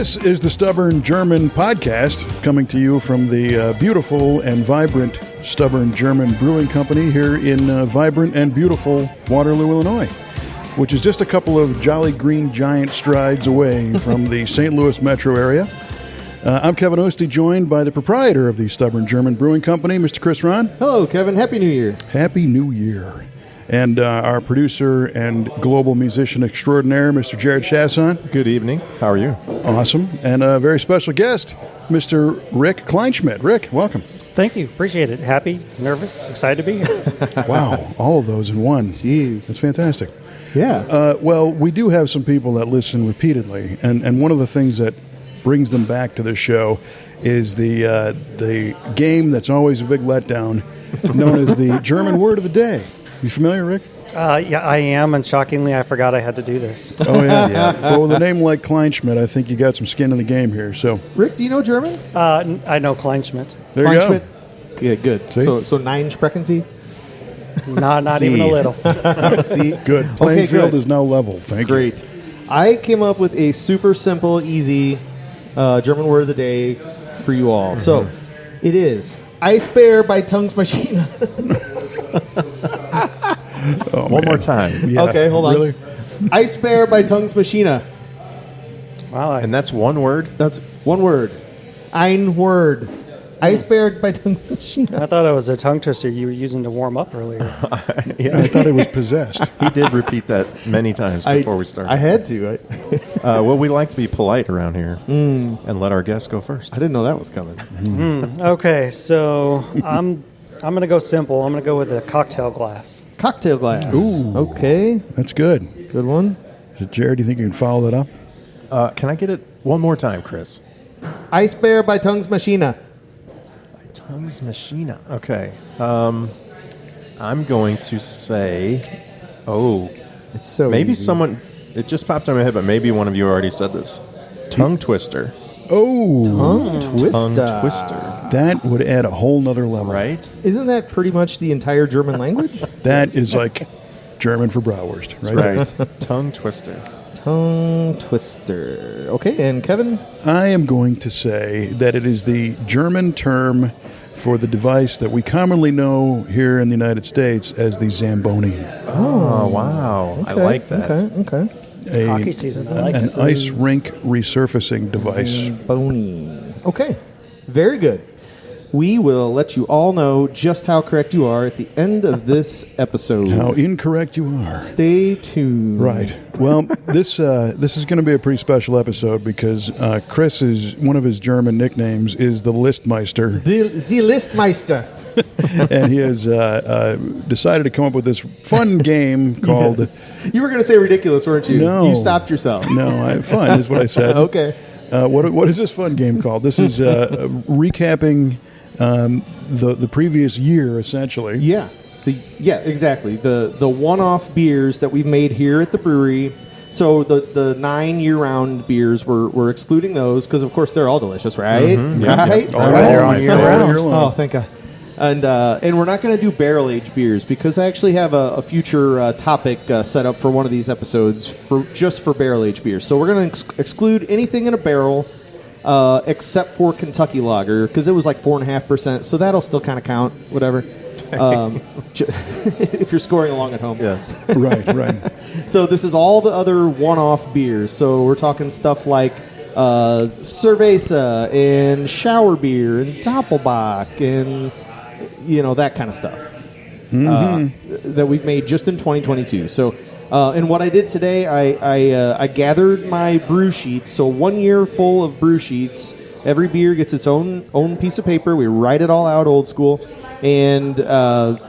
This is the Stubborn German podcast, coming to you from the beautiful and vibrant Stubborn German Brewing Company here in vibrant and beautiful Waterloo, Illinois, which is just a couple of jolly green giant strides away from the St. Louis metro area. I'm Kevin Osty, joined by the proprietor of the Stubborn German Brewing Company, Mr. Chris Ron. Hello, Kevin. Happy New Year. Happy New Year. And our producer and global musician extraordinaire, Mr. Jared Chasson. Good evening. How are you? Awesome. And a very special guest, Mr. Rick Kleinschmidt. Rick, welcome. Thank you. Appreciate it. Happy, nervous, excited to be here. Wow. All of those in one. Jeez. That's fantastic. Yeah. Well, we do have some people that listen repeatedly. And one of the things that brings them back to the show is the game that's always a big letdown, known as the German word of the day. You familiar, Rick? Yeah, I am, and shockingly, I forgot I had to do this. Oh, yeah. Well, with a name like Kleinschmidt, I think you got some skin in the game here. So, Rick, do you know German? I know Kleinschmidt. there you go. Yeah, good. See? So nine sprechen Sie? Not even a little. See? Good. Playing field good. is now level. Thank you. Great. I came up with a super simple, easy German word of the day for you all. So, it is Eisbär bei Tungsmaschine. Oh, One more time. Yeah. Okay, hold on. Really? Eisbär bei Tungsmaschine. Wow. And that's one word? That's one word. Ein word. Eisbär bei Tungsmaschine. I thought it was a tongue twister you were using to warm up earlier. I thought it was possessed. He did repeat that many times before we started. I had to. Well, we like to be polite around here and let our guests go first. I didn't know that was coming. Okay, so I'm going to go simple. I'm going to go with a cocktail glass. Cocktail glass. Ooh. Okay. That's good. Good one. Jared, do you think you can follow that up? Can I get it one more time, Chris? Eisbär bei Tungsmaschine. Tungsmaschine. Okay. I'm going to say, It's so maybe easy. someone, it just popped in my head, but maybe one of you already said this. Tongue twister. Oh, Tongue twister. Tongue twister. that would add a whole nother level. Right? Isn't that pretty much the entire German language? That is like German for bratwurst, right? Right. Tongue twister. Tongue twister. Okay, and Kevin? I am going to say that it is the German term for the device that we commonly know here in the United States as the Zamboni. Oh, wow. I like that. Okay. Hockey season, I like An it. ice rink resurfacing device. Bony. Okay, very good. We will let you all know just how correct you are at the end of this episode. How incorrect you are. Stay tuned. Right. Well, this is going to be a pretty special episode because Chris is one of his German nicknames is the Listmeister, The Listmeister. and he has decided to come up with this fun game called. You were going to say ridiculous, weren't you? No. You stopped yourself. No, fun is what I said. Okay. What is this fun game called? This is recapping the previous year, essentially. Yeah. Exactly. The one-off beers that we've made here at the brewery. So the 9 year-round beers, we're excluding those because, of course, they're all delicious, right? Mm-hmm. Yeah. Right? That's why they're on year-round. Oh, thank God. And we're not going to do barrel-aged beers because I actually have a future topic set up for one of these episodes just for barrel-aged beers. So we're going to exclude anything in a barrel except for Kentucky Lager because it was like 4.5%. So that'll still kind of count, whatever. If you're scoring along at home. Yes. Right. So this is all the other one-off beers. So we're talking stuff like Cerveza and Shower Beer and Doppelbock and that kind of stuff that we've made just in 2022. So and what I did today, I gathered my brew sheets. So 1 year full of brew sheets. Every beer gets its own piece of paper. We write it all out old school. And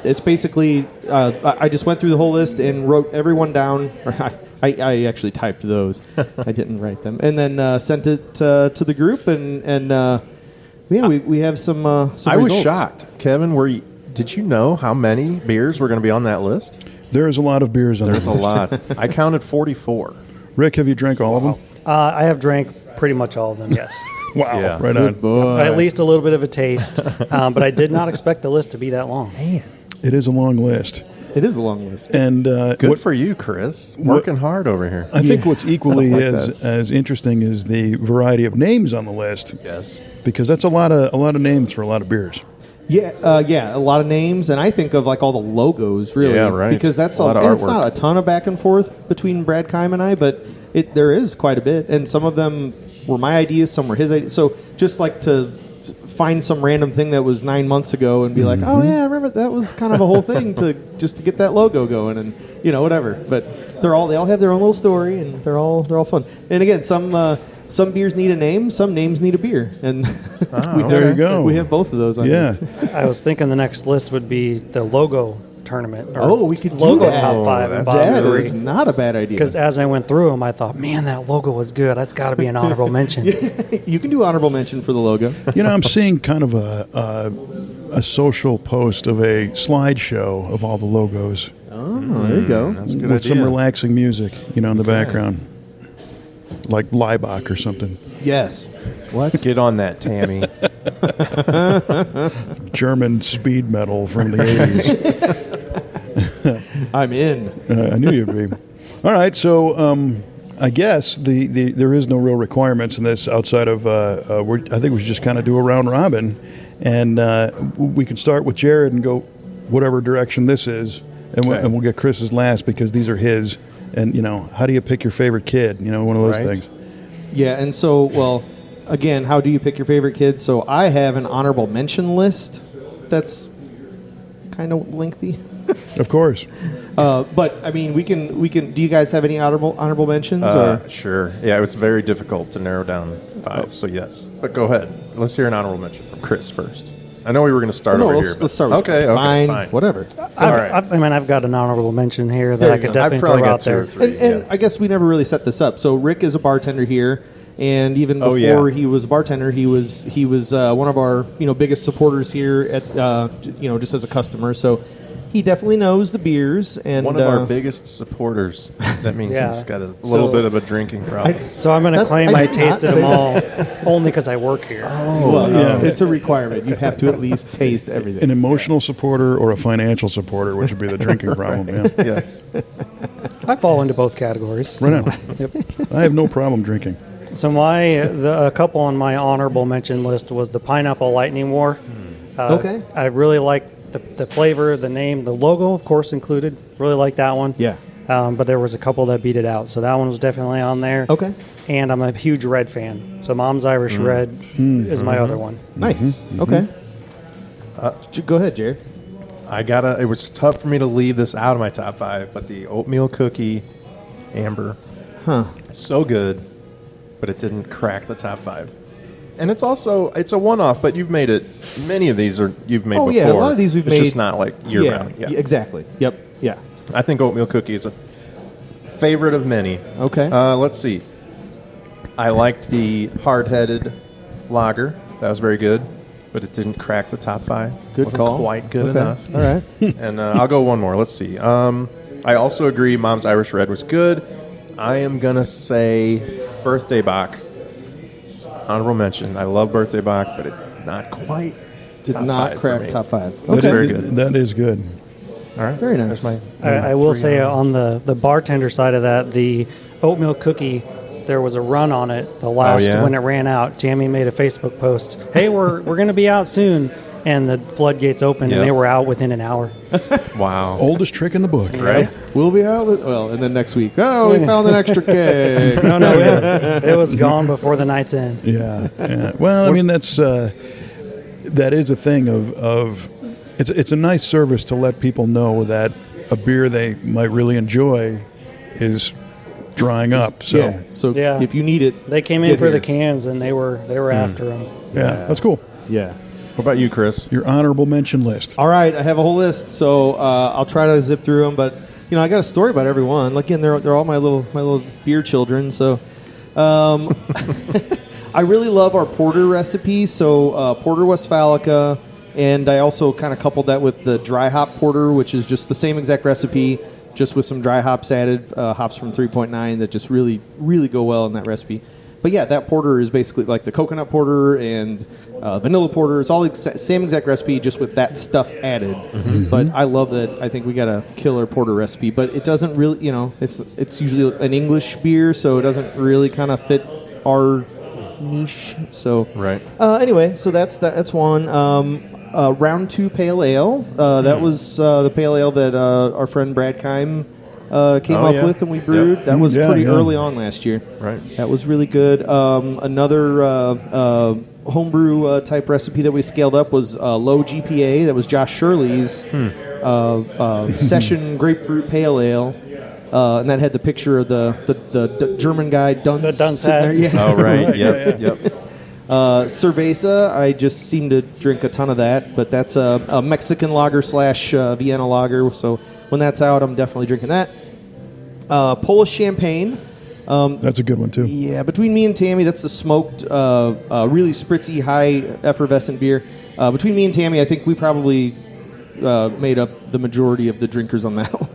it's basically, I just went through the whole list and wrote everyone down. I actually typed those. I didn't write them. And then sent it to the group. And we have some I results. was shocked. Kevin, did you know how many beers were going to be on that list? There is a lot of beers on There's the a list. lot. I counted 44. Rick, have you drank all of them? I have drank pretty much all of them, yes. Wow. Yeah. Right Good on. boy. At least a little bit of a taste. But I did not expect the list to be that long. It is a long list. It is a long list. And Good for you, Chris. Working hard over here. I think what's equally Something like as interesting is the variety of names on the list. Yes. Because that's a lot of names for a lot of beers. Yeah, a lot of names, and I think of like all the logos, really. Yeah, right. Because that's A lot of and it's artwork. not a ton of back and forth between Brad Keim and I, but there is quite a bit, and some of them were my ideas, some were his ideas. So just like to find some random thing that was 9 months ago and be like, oh yeah, I remember that was kind of a whole thing to get that logo going, and whatever. But they all have their own little story, and they're all fun. And again, some beers need a name, some names need a beer, and There you go. we have both of those on Yeah. here. I was thinking the next list would be the logo tournament. Oh, we could do logo that. top 5 and that's bottom That good. is 3. not a bad idea. Because as I went through them, I thought, man, that logo was good. That's got to be an honorable mention. You can do honorable mention for the logo. I'm seeing kind of a social post of a slideshow of all the logos Oh, there you go. That's a good with idea. some relaxing music, in the background, like Leibach or something. Yes. What? Get on that, Tammy. German speed metal from the 80s. I'm in. I knew you'd be. All right, so I guess there is no real requirements in this outside of I think we should just kind of do a round robin, and we can start with Jared and go whatever direction this is, and we'll get Chris's last because these are his. And how do you pick your favorite kid? One of those Right. things. Yeah, and so, well, again, how do you pick your favorite kid? So I have an honorable mention list that's kind of lengthy. Of course. But, I mean, we can. Do you guys have any honorable mentions? Or? Sure. Yeah, it was very difficult to narrow down 5, so yes. But go ahead. Let's hear an honorable mention from Chris first. I know we were going to start over here. Let's start with okay, fine, whatever. I've got an honorable mention here that I could I've definitely probably throw got out 2 or there. 3. And I guess we never really set this up. So Rick is a bartender here, and even Oh, before yeah. he was a bartender, he was one of our biggest supporters here at just as a customer. So he definitely knows the beers and One of our biggest supporters. That means Yeah. he's got a So- little bit of a drinking problem. So I'm going to That- claim I I did not tasted say them all only because I work here. Well, yeah. it's a requirement. You have to at least taste An everything. emotional supporter or a financial supporter, which would be the drinking problem. Yeah. Yes. I fall into both categories. Right on. Yep. I have no problem drinking. So a couple on my honorable mention list was the Pineapple Lightning War. Okay. I really like the flavor, the name, the logo, of course, included. Really like that one. Yeah. But there was a couple that beat it out. So that one was definitely on there. Okay. And I'm a huge Red fan. So Mom's Irish Red is my other one. Nice. Okay. Go ahead, Jared. It was tough for me to leave this out of my top 5, but the oatmeal cookie amber. So good, but it didn't crack the top 5. And it's a one-off, but you've made it. Many of these you've made Oh, before. yeah, a lot of these we've it's made. just not like year-round. Yeah. Exactly. Yep. Yeah. I think oatmeal cookie is a favorite of many. Okay. Let's see. I liked the hard-headed lager. That was very good, but it didn't crack the top 5. Good Wasn't call. quite good Okay. enough. All right. And I'll go one more. Let's see. I also agree Mom's Irish Red was good. I am going to say Birthday Bach. It's an honorable mention. I love Birthday Bach, but it not quite Did top not 5 for crack me. top 5. That's Okay. very good. That is good. All right. Very nice. That's my I will 3 say on. on the bartender side of that, the oatmeal cookie, there was a run on it. The last yeah? when it ran out, Jamie made a Facebook post. Hey, we're going to be out soon, and the floodgates opened, Yep. and they were out within an hour. Wow. Oldest trick in the book. Right? We'll be out. And then next week, we found an extra keg. No, it was gone before the night's end. Yeah, yeah. Well, I mean that is a thing of it's a nice service to let people know that a beer they might really enjoy is drying up. So Yeah. So Yeah. if you need it, They came in get for here. the cans, and they were after them. yeah, that's cool. Yeah. What about you, Chris? Your honorable mention list. All right, I have a whole list, so I'll try to zip through them. But I got a story about every one. Again, they're all my little beer children. So, I really love our porter recipe. So Porter Westphalica, and I also kind of coupled that with the dry hop porter, which is just the same exact recipe, just with some dry hops added, hops from 3.9 that just really really go well in that recipe. But yeah, that porter is basically like the coconut porter and vanilla porter. It's all same exact recipe, just with that stuff added. But I love that. I think we got a killer porter recipe, but it doesn't really, it's usually an English beer, so it doesn't really kind of fit our niche. So Right. Anyway, so that's one. Round 2 pale ale. That was the pale ale that our friend Brad Keim came up with and we brewed. Yep. That was Yeah, pretty yeah. early on last year. Right. That was really good. Another homebrew type recipe that we scaled up was low GPA. That was Josh Shirley's session grapefruit pale ale. And that had the picture of the German guy Dunce, The Dunce sitting there. hat. Yeah. Oh, right. Yep. Cerveza, I just seem to drink a ton of that, but that's a Mexican lager / Vienna lager. So when that's out, I'm definitely drinking that. Polish champagne. That's a good one too. Yeah, between me and Tammy, that's the smoked, really spritzy, high effervescent beer. Between me and Tammy, I think we probably made up the majority of the drinkers on that one.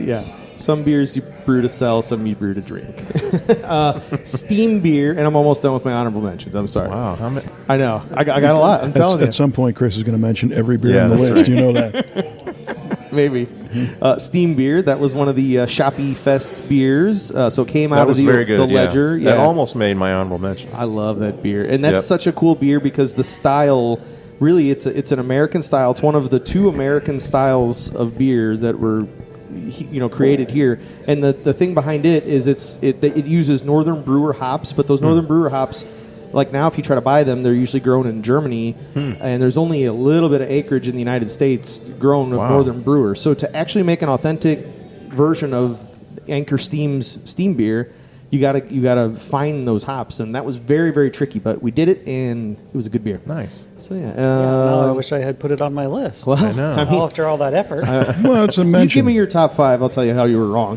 Yeah. Some beers you brew to sell, some you brew to drink. Steam beer, and I'm almost done with my honorable mentions. I'm sorry. Wow. How many? I know. I got a lot. I'm telling you. At some point, Chris is going to mention every beer Yeah, on the that's list. right. You know that. Maybe. Steam beer, that was one of the Shoppy Fest beers. So it came That out was of very good. the Ledger. That almost made my honorable mention. I love that beer, and that's Yep. such a cool beer because the style, really, it's an American style. It's one of the 2 American styles of beer that were, created here. And the thing behind it is it uses Northern Brewer hops, but those Northern Brewer hops, like now, if you try to buy them, they're usually grown in Germany, and there's only a little bit of acreage in the United States grown with Wow. Northern Brewer. So to actually make an authentic version of Anchor Steam's steam beer, you gotta find those hops, and that was very, very tricky. But we did it, and it was a good beer. Nice. So yeah, Now I wish I had put it on my list. well, I know. I mean, After all that effort. Well, it's a you mention. give me your top 5, I'll tell you how you were wrong.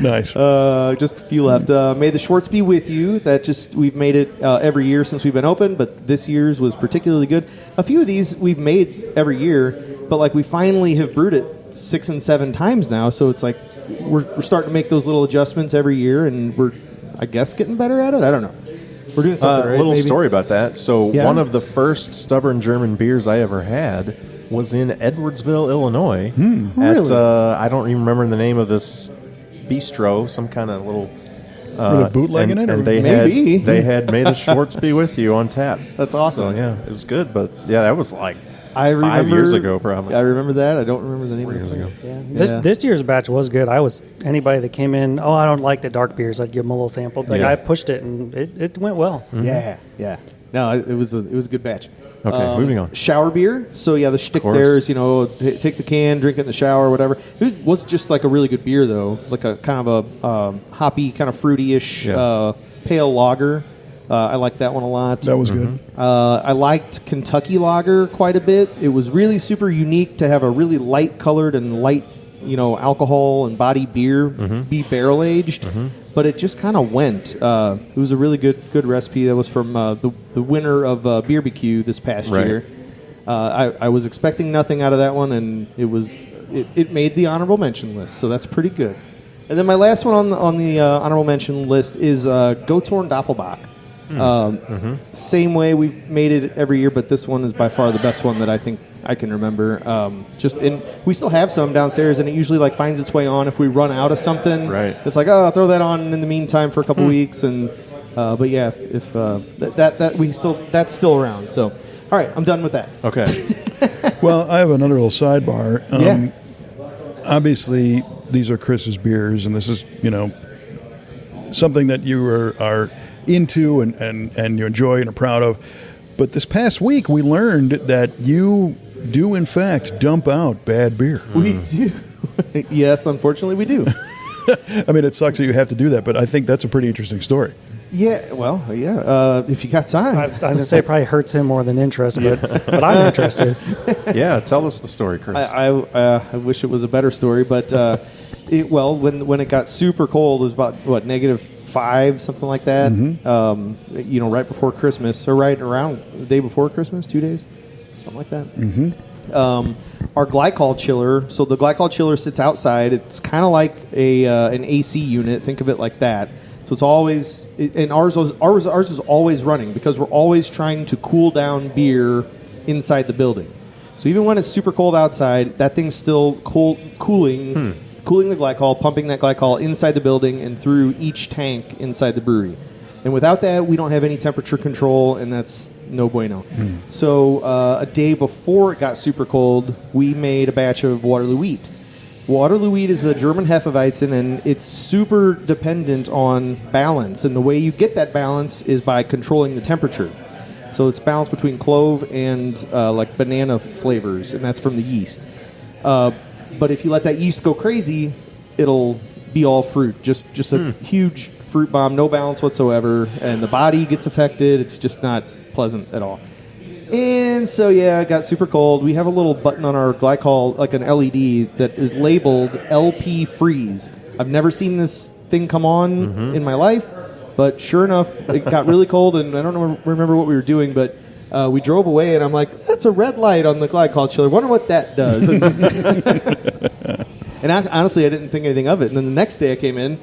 Nice. Just a few left. May the Schwartz be with you. We've made it every year since we've been open, but this year's was particularly good. A few of these we've made every year, but like we finally have brewed it 6 and 7 times now. So it's like we're starting to make those little adjustments every year, and we're, I guess, getting better at it. I don't know. We're doing something right. A little maybe? story about that. So Yeah? one of the first stubborn German beers I ever had was in Edwardsville, Illinois. Really? I don't even remember the name of this bistro, some kind of little. Were they bootlegging it? Or? And they Maybe. had May the Schwartz be with you on tap. That's awesome. So yeah, it was good. But yeah, that was like I remember, 5 years ago, probably. I remember that. I don't remember the name of the years place. ago. Yeah. This year's batch was good. Anybody that came in, I don't like the dark beers. I'd give them a little sample. But Yeah. I pushed it, and it went well. Yeah. No, it was a good batch. Okay, moving on. Shower beer. So yeah, the shtick course. there is take the can, drink it in the shower, whatever. It was just like a really good beer though. It's like a kind of a hoppy, kind of fruity-ish Yeah. pale lager. I liked that one a lot. That was good. I liked Kentucky Lager quite a bit. It was really super unique to have a really light colored and light, alcohol and body beer be barrel aged, but it just kind of went. It was a really good recipe. That was from the winner of BBQ this past Right. year. I was expecting nothing out of that one, and it made the honorable mention list, so that's pretty good. And then my last one on the honorable mention list is Goat's Horn Doppelbock. Same way we've made it every year, but this one is by far the best one that I think I can remember. We still have some downstairs, and it usually finds its way on if we run out of something. Right. It's like, I'll throw that on in the meantime for a couple weeks, and but yeah, if that's still around. So, all right, I'm done with that. Okay. Well, I have another little sidebar. Yeah. Obviously, these are Chris's beers, and this is, something that you are into and you enjoy and are proud of. But this past week, we learned that you do, in fact, dump out bad beer. We do. Yes, unfortunately, we do. I mean, it sucks that you have to do that, but I think that's a pretty interesting story. Yeah, well, yeah. If you got time, I was going to say it probably hurts him more than interest, but I'm interested. Yeah, tell us the story, Chris. I wish it was a better story, but when it got super cold, it was about -5, something like that. Right before Christmas, or right around the day before Christmas, 2 days, something like that. Our glycol chiller, so the glycol chiller sits outside. It's kind of like an AC unit. Think of it like that. So it's always, and ours is always running because we're always trying to cool down beer inside the building. So even when it's super cold outside, that thing's still cooling the glycol, pumping that glycol inside the building and through each tank inside the brewery. And without that, we don't have any temperature control, and that's no bueno. So a day before it got super cold, we made a batch of Waterloo wheat. Waterloo wheat is a German Hefeweizen, and it's super dependent on balance. And the way you get that balance is by controlling the temperature. So it's balanced between clove and like banana flavors, and that's from the yeast. But if you let that yeast go crazy, it'll be all fruit, just a huge fruit bomb, no balance whatsoever, and the body gets affected. It's just not pleasant at all. And so, yeah, it got super cold. We have a little button on our glycol, like an LED, that is labeled LP Freeze. I've never seen this thing come on in my life, but sure enough, it got really cold, and I don't remember what we were doing, but we drove away, and I'm like, that's a red light on the glycol chiller. Wonder what that does. And honestly, I didn't think anything of it. And then the next day I came in,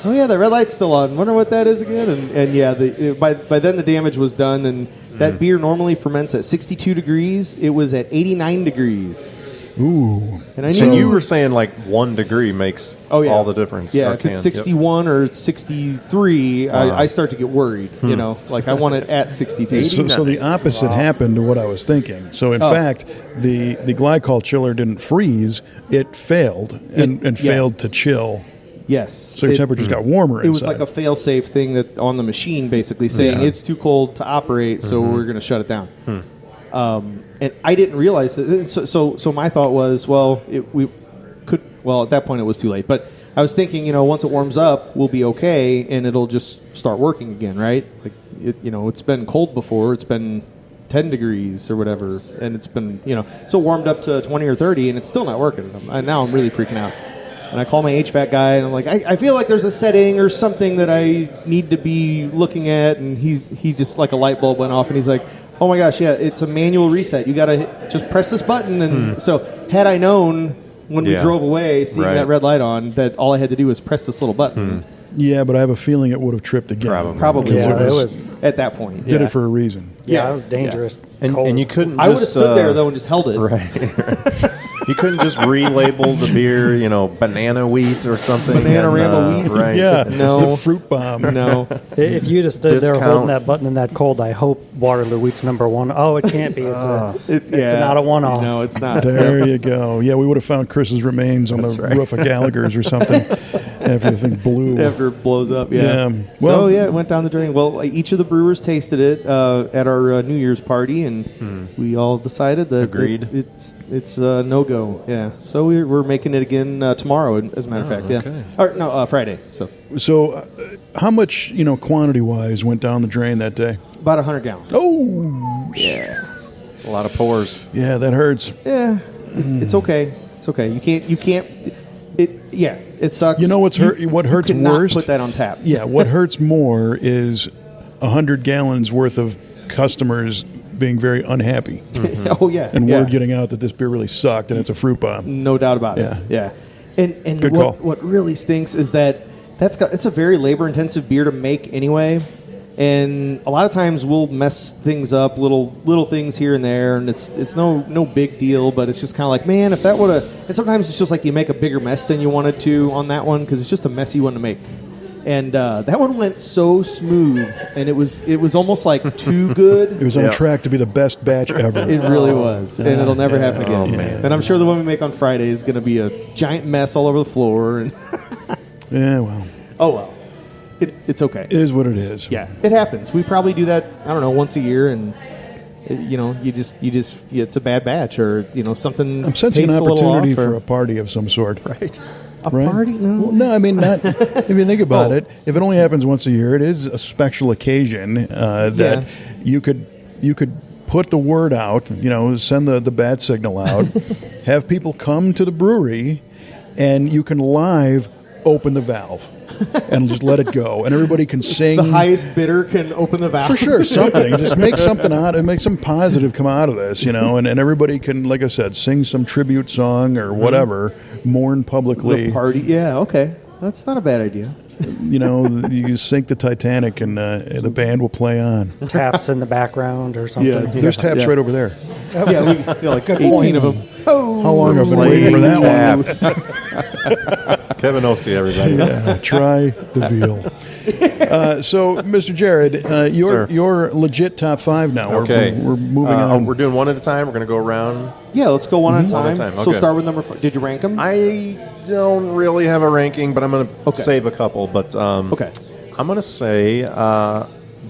oh yeah, the red light's still on. Wonder what that is again. And yeah, by then the damage was done. And that beer normally ferments at 62 degrees. It was at 89 degrees. Ooh. And I knew So you were saying like 1 degree makes all the difference. Yeah, if it's 61 or it's 63, I start to get worried. You know, like I want it at 62. So the opposite happened to what I was thinking. So in fact, the glycol chiller didn't freeze; it failed and failed to chill. Yes. So your temperatures got warmer inside. It was like a fail-safe thing that on the machine, basically saying it's too cold to operate, so we're going to shut it down. And I didn't realize that. So my thought was, at that point it was too late. But I was thinking, once it warms up, we'll be okay, and it'll just start working again, right? Like, it's been cold before. It's been 10 degrees or whatever, and it's been, so warmed up to 20 or 30, and it's still not working. Now I'm really freaking out. And I call my HVAC guy, and I'm like, I feel like there's a setting or something that I need to be looking at, and he just, like a light bulb went off, and he's like, oh my gosh, yeah, it's a manual reset. You got to just press this button. And so had I known when we drove away, seeing that red light on, that all I had to do was press this little button. Yeah, but I have a feeling it would have tripped again. Probably. Yeah, it was at that point. Did it for a reason. Yeah, it was dangerous. And you couldn't I would have stood there, though, and just held it. Right. You couldn't just relabel the beer, banana wheat or something. Banana-rama wheat. Right. Yeah, No. it's the fruit bomb. No. If you'd have stood there Discount. holding that button in that cold, I hope Waterloo wheat's number one. Oh, it can't be. It's not a one-off. No, it's not. There you go. Yeah, we would have found Chris's remains on the roof of Gallagher's or something after the thing blew. After it blows up, yeah. Well, it went down the drain. Well, each of the brewers tasted it at our New Year's party, and we all decided that Agreed. it's a no-go. Yeah. So we're making it again tomorrow, as a matter of fact. okay. Yeah. Or no, Friday. So how much, quantity-wise went down the drain that day? About 100 gallons. Oh, Yeah. It's a lot of pours. yeah, that hurts. Yeah. It's okay. It's okay. You can't. It sucks. You know what hurts you cannot worst? Put that on tap. Yeah, what hurts more is 100 gallons worth of customers being very unhappy. Oh yeah. And yeah. word getting out that this beer really sucked and it's a fruit bomb. No doubt about it. Yeah. And Good call. what really stinks is that it's a very labor intensive beer to make anyway. And a lot of times we'll mess things up, little things here and there, and it's no big deal, but it's just kind of like, man, if that would have. And sometimes it's just like you make a bigger mess than you wanted to on that one because it's just a messy one to make. And that one went so smooth, and it was almost like too good. It was on track to be the best batch ever. It really was, and it'll never happen again. Oh, man. And I'm sure the one we make on Friday is going to be a giant mess all over the floor. And Yeah, well, oh well, it's okay. it is what it is. Yeah, it happens. We probably do that. I don't know, once a year, and it's a bad batch, or something. I'm sensing an tastes a little opportunity off, or- for a party of some sort. right. A Right? party? No. Well, no, I mean, not. If you think about Oh. it, if it only happens once a year, it is a special occasion that you could put the word out. Send the bat signal out, have people come to the brewery, and you can live open the valve. and just let it go, and everybody can sing. The highest bidder can open the valve. For sure, something. Just make something out and make some positive come out of this, and everybody can, like I said, sing some tribute song or whatever, mourn publicly. The party, yeah, okay. That's not a bad idea. You sink the Titanic and the band will play on. Taps in the background or something. Yes. There's taps right over there. Yeah, like 18 of them. Oh, How long have I been waiting for that one? Kevin Ostie, everybody. Yeah, try the veal. So, Mr. Jared, you're legit top 5 now. Okay. We're moving on. We're doing one at a time. We're going to go around. Yeah, let's go one at a time. Okay. So start with number 5. Did you rank them? I don't really have a ranking, but I'm going to save a couple. But okay. I'm going to say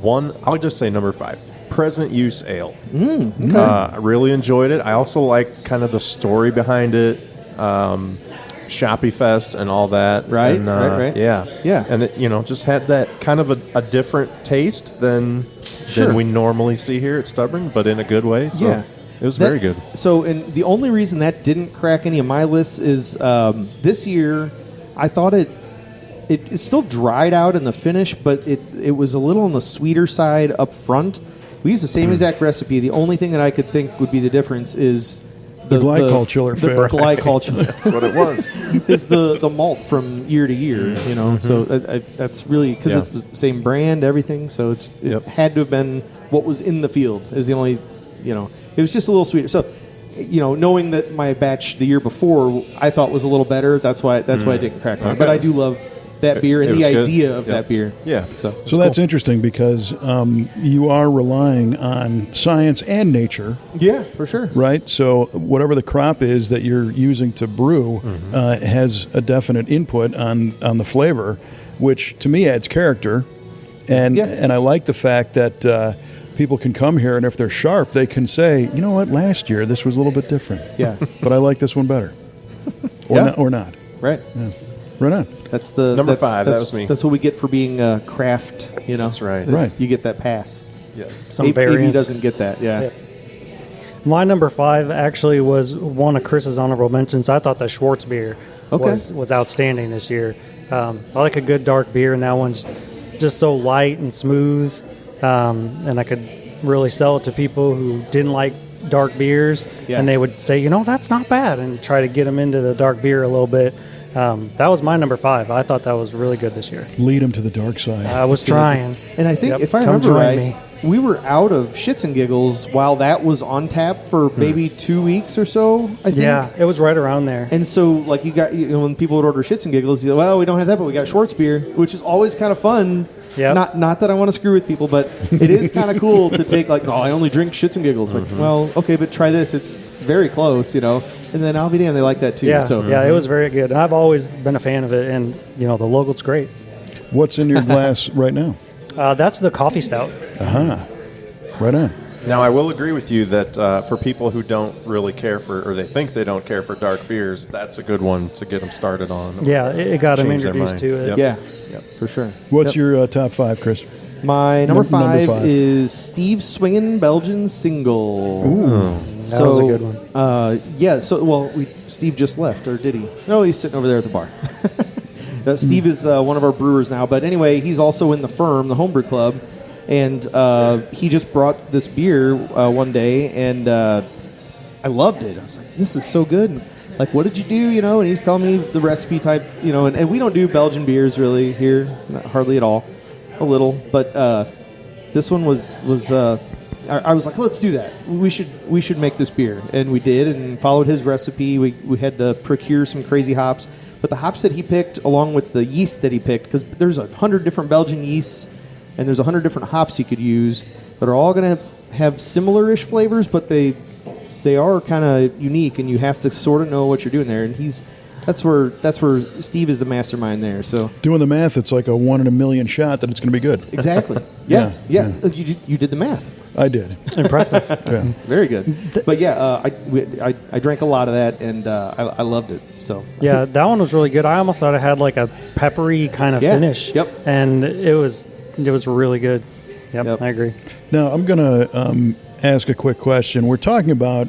one. I'll just say number 5. Present use ale. Okay. I really enjoyed it. I also like kind of the story behind it. Shoppy Fest and all that. Right, and, right. Yeah. Yeah. And it, just had that kind of a different taste than we normally see here at Stubborn, but in a good way. So yeah. It was very good. So, and the only reason that didn't crack any of my lists is this year I thought it still dried out in the finish, but it was a little on the sweeter side up front. We used the same exact recipe. The only thing that I could think would be the difference is the glycol chiller. The glycol chiller. That's what it was. Is the malt from year to year, So that's really because it's the same brand, everything. So it had to have been what was in the field. Is the only, it was just a little sweeter. So, knowing that my batch the year before I thought was a little better, that's why I didn't crack on. But I do love that beer and the idea of that beer. Yeah. So that's interesting because you are relying on science and nature. Yeah, for sure. Right? So whatever the crop is that you're using to brew has a definite input on the flavor, which to me adds character. And I like the fact that people can come here and if they're sharp, they can say, you know what, last year this was a little bit different. Yeah. But I like this one better. Or not. Right. Yeah. Right on. That's the number 5. That was me. That's what we get for being craft. That's right. Right. You get that pass. Yes. Some variants. AB doesn't get that. Yeah. My number 5 actually was one of Chris's honorable mentions. I thought the Schwartz beer was outstanding this year. I like a good dark beer, and that one's just so light and smooth. And I could really sell it to people who didn't like dark beers, and they would say, that's not bad, and try to get them into the dark beer a little bit. That was my number 5. I thought that was really good this year. Lead them to the dark side. I was trying. And I think, if I remember right, we were out of Shits and Giggles while that was on tap for maybe 2 weeks or so, I think. Yeah, it was right around there. And so, like, you got, when people would order Shits and Giggles, you go, well, we don't have that, but we got Schwartz beer, which is always kind of fun. Yep. Not that I want to screw with people, but it is kind of cool to take, like, I only drink Shits and Giggles. Like, well, okay, but try this. It's very close, And then I'll be damned, they like that too. Yeah, so. Yeah, it was very good. And I've always been a fan of it, and, the logo's great. What's in your glass right now? That's the coffee stout. Right on. Now, I will agree with you that for people who don't really care for, or they think they don't care for dark beers, that's a good one to get them started on. Yeah, it got them Change their introduced mind. to it. Yep. Yeah, for sure. What's your top 5, Chris? My number Number 5 5 is Steve Swingin' Belgian Single. Ooh. That was a good one. Steve just left, or did he? No, he's sitting over there at the bar. Steve is one of our brewers now, but anyway, he's also in the firm, the Homebrew Club, and he just brought this beer one day, and I loved it. I was like, this is so good. And, like, what did you do, And he's telling me the recipe type, and we don't do Belgian beers really here, not hardly at all. A little, but this one was I was like, let's do that. We should make this beer, and we did, and followed his recipe. We had to procure some crazy hops, but the hops that he picked, along with the yeast that he picked, because there's 100 different Belgian yeasts, and there's 100 different hops you could use that are all going to have similar-ish flavors, but they are kind of unique, and you have to sort of know what you're doing there. And that's where Steve is the mastermind there. So doing the math, it's like a 1 in a million shot that it's going to be good. Exactly. Yeah. You did the math. I did. Impressive. Yeah. Very good. But I drank a lot of that, and I loved it. So yeah, that one was really good. I almost thought it had like a peppery kind of finish. Yep. And it was really good. Yep. I agree. Now I'm going to ask a quick question. We're talking about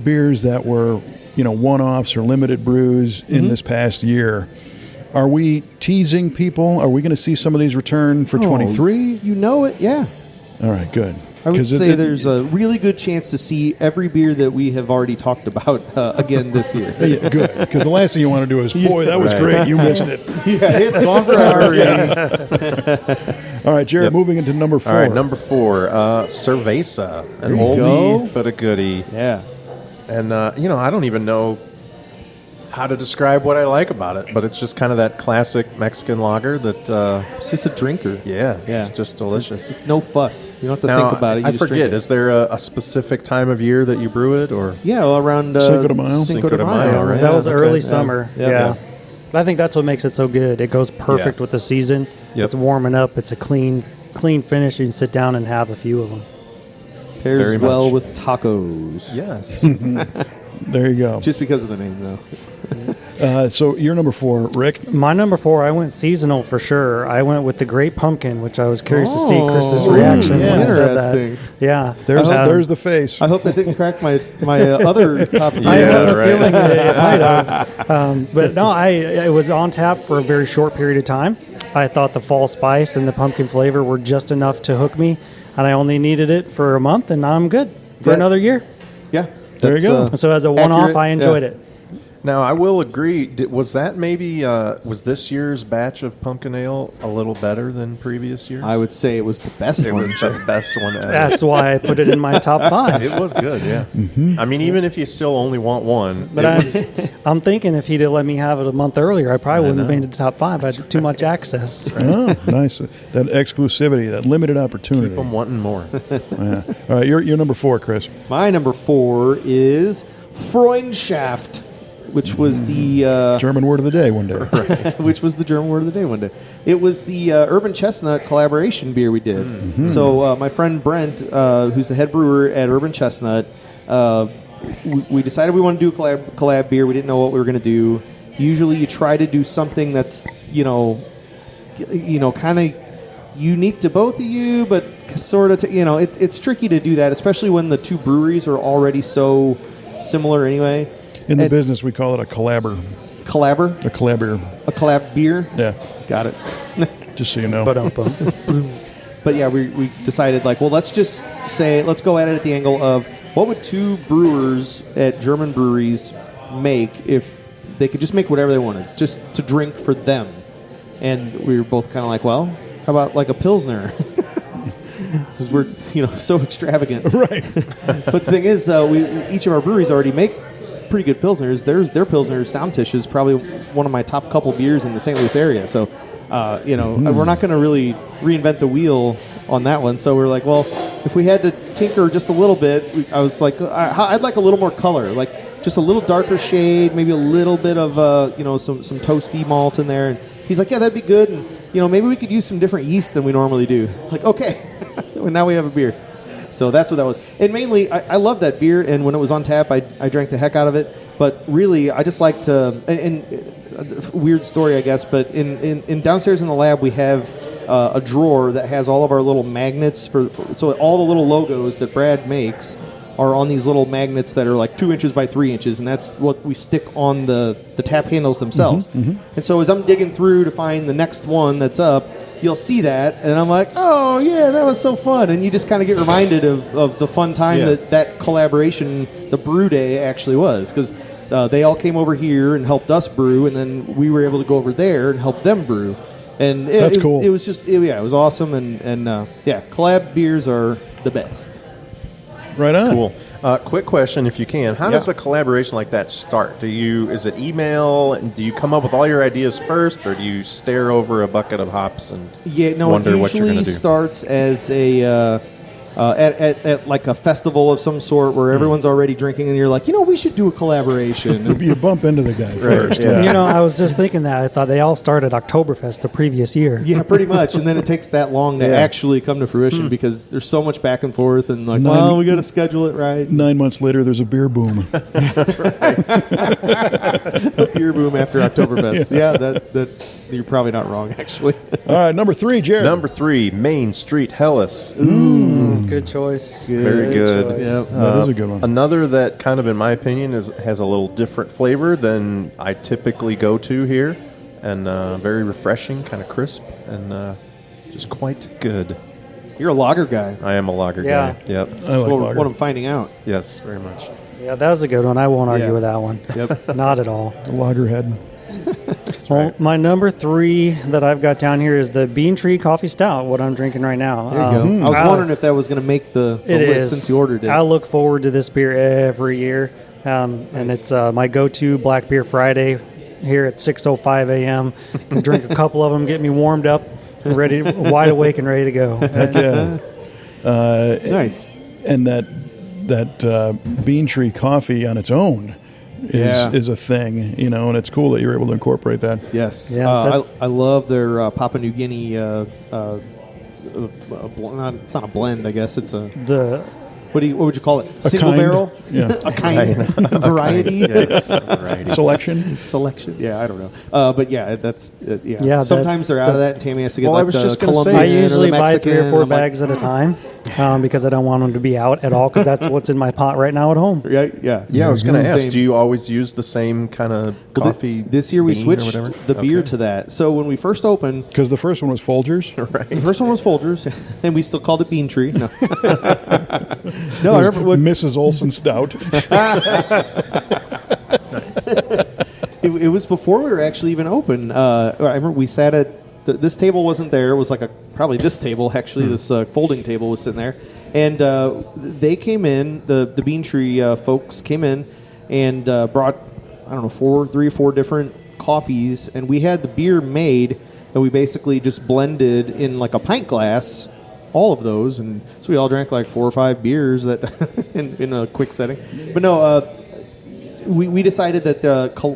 beers that were one-offs or limited brews in this past year. Are we teasing people? Are we going to see some of these return for 23? You know it, yeah. All right, good. I would say there's a really good chance to see every beer that we have already talked about again this year. Yeah, good. Because the last thing you want to do is, boy, that was great. You missed it. Yeah, it's gone forever. All right, Jared, moving into number 4. All right, number 4, Cerveza. An oldie, but a goodie. Yeah. And, I don't even know how to describe what I like about it, but it's just kind of that classic Mexican lager that... it's just a drinker. Yeah, it's just delicious. It's no fuss. You don't have to think about it. You I just forget, drink it. is there a specific time of year that you brew it? Or Yeah, well, around Cinco de Mayo. Cinco de Mayo, right? That was Okay. early summer. Yeah. Yeah. I think that's what makes it so good. It goes perfect with the season. Yep. It's warming up. It's a clean finish. You can sit down and have a few of them. Pairs Very well much. with tacos. Yes. There you go. Just because of the name, though. So you're number 4, Rick. My number 4, I went seasonal for sure. I went with the Great Pumpkin, which I was curious to see Chris's reaction when I said that. Interesting. Yeah. There's the face. I hope that didn't crack my other top 10. I have a right. feeling it might have. But no, it was on tap for a very short period of time. I thought the fall spice and the pumpkin flavor were just enough to hook me, and I only needed it for a month, and now I'm good for another year. Yeah. There you go. So as a one-off, accurate, I enjoyed yeah. it. Now, I will agree. Was that maybe, was this year's batch of pumpkin ale a little better than previous years? I would say it was the best It one. was the best one ever. That's why I put it in my top 5. It was good, yeah. I mean, even if you still only want one, But I'm thinking if he'd have let me have it a month earlier, I probably wouldn't have made it to top 5. I had too much access. Oh, nice. That exclusivity, that limited opportunity. I'm wanting more. Yeah. All right, you're number 4, Chris. My number 4 is Freundschaft, which was the German word of the day one day. which was the German word of the day one day. It was the Urban Chestnut collaboration beer we did. Mm-hmm. So my friend Brent, who's the head brewer at Urban Chestnut, we decided we want to do a collab beer. We didn't know what we were going to do. Usually, you try to do something that's kind of unique to both of you, but sort of it's tricky to do that, especially when the two breweries are already so similar anyway. In the business, we call it a collabor. Collabor? A collabor. A collab beer? Yeah, Got it. just so you know. But yeah, we decided let's go at it at the angle of what would two brewers at German breweries make if they could just make whatever they wanted, just to drink for them. And we were both kind of like, well, how about like a Pilsner? Because we're so extravagant. Right. But the thing is, each of our breweries already make pretty good Pilsners. Their Pilsner Stammtisch is probably one of my top couple beers in the St. Louis area. So, we're not going to really reinvent the wheel on that one. So we're like, well, if we had to tinker just a little bit, I was like, I'd like a little more color, like just a little darker shade, maybe a little bit of some toasty malt in there. And he's like, yeah, that'd be good. And maybe we could use some different yeast than we normally do. Like, okay, so now we have a beer. So that's what that was. And mainly, I love that beer, and when it was on tap, I drank the heck out of it. But really, I just like to, and weird story, I guess, but in downstairs in the lab, we have a drawer that has all of our little magnets, so all the little logos that Brad makes are on these little magnets that are like 2 inches by 3 inches, and that's what we stick on the tap handles themselves. And so as I'm digging through to find the next one that's up, you'll see that, and I'm like, oh, yeah, that was so fun. And you just kind of get reminded of the fun time that collaboration, the brew day, actually was. Because they all came over here and helped us brew, and then we were able to go over there and help them brew. And That's cool. It was just, it was awesome. And collab beers are the best. Right on. Cool. Quick question, if you can. How does a collaboration like that start? Is it email? Do you come up with all your ideas first, or do you stare over a bucket of hops and wonder what you're going to do? It usually starts as a at like a festival of some sort where everyone's already drinking, and you're like, we should do a collaboration. You bump into the guy first. Yeah. I was just thinking that. I thought they all started Oktoberfest the previous year. Yeah, pretty much. And then it takes that long to actually come to fruition because there's so much back and forth, and like, we got to schedule it right. 9 months later, there's a beer boom. A beer boom after Oktoberfest. Yeah, that you're probably not wrong, actually. All right, number 3, Jared. Number 3, Main Street Hellas. Good choice. Very good. Yep. That is a good one. Another that kind of, in my opinion, has a little different flavor than I typically go to here. and very refreshing, kind of crisp, and just quite good. You're a lager guy. I am a lager Yeah. guy. Yep. I like lager. What I'm finding out. Yes, very much. Yeah, that was a good one. I won't argue Yeah. with that one. Yep. Not at all. The Lagerhead. Well, my number 3 that I've got down here is the Bean Tree Coffee Stout, what I'm drinking right now. There you go. I was wondering if that was going to make the It list is. since you ordered it. I look forward to this beer every year, and it's my go-to Black Beer Friday here at 6:05 a.m. Drink a couple of them, get me warmed up, and ready, wide awake, and ready to go. Heck yeah. Nice. And that Bean Tree coffee on its own is a thing, and it's cool that you're able to incorporate that. Yes. Yeah, I love their Papua New Guinea. It's not a blend, I guess. It's a The what would you call it? Single kind. barrel. Yeah. A kind variety. Yes, variety. Selection. Selection. Yeah, I don't know. But yeah, that's yeah. Yeah, Sometimes they're out of that, and Tammy has to get Well, I like was the just gonna say- Colombian I usually or the buy Mexican, 3 or 4 I'm like, bags at a time because I don't want them to be out at all because that's what's in my pot right now at home. Right? Yeah. Yeah, I was going to ask, Same. do you always use the same kind of Well, coffee? this year we bean or switched whatever? the beer Okay. to that. So when we first opened, Because the first one was Folgers. Right. the first one was Folgers, and we still called it Bean Tree. No, no, I remember when Mrs. Olson Stout. it was before we were actually even open. I remember we sat at this table wasn't there. It was like probably this table actually. This folding table was sitting there, and they came in. The Bean Tree folks came in and brought I don't know 3 or 4 different coffees, and we had the beer made, and we basically just blended in like a pint glass. All of those, and so we all drank like 4 or 5 beers that in a quick setting. But no, we decided that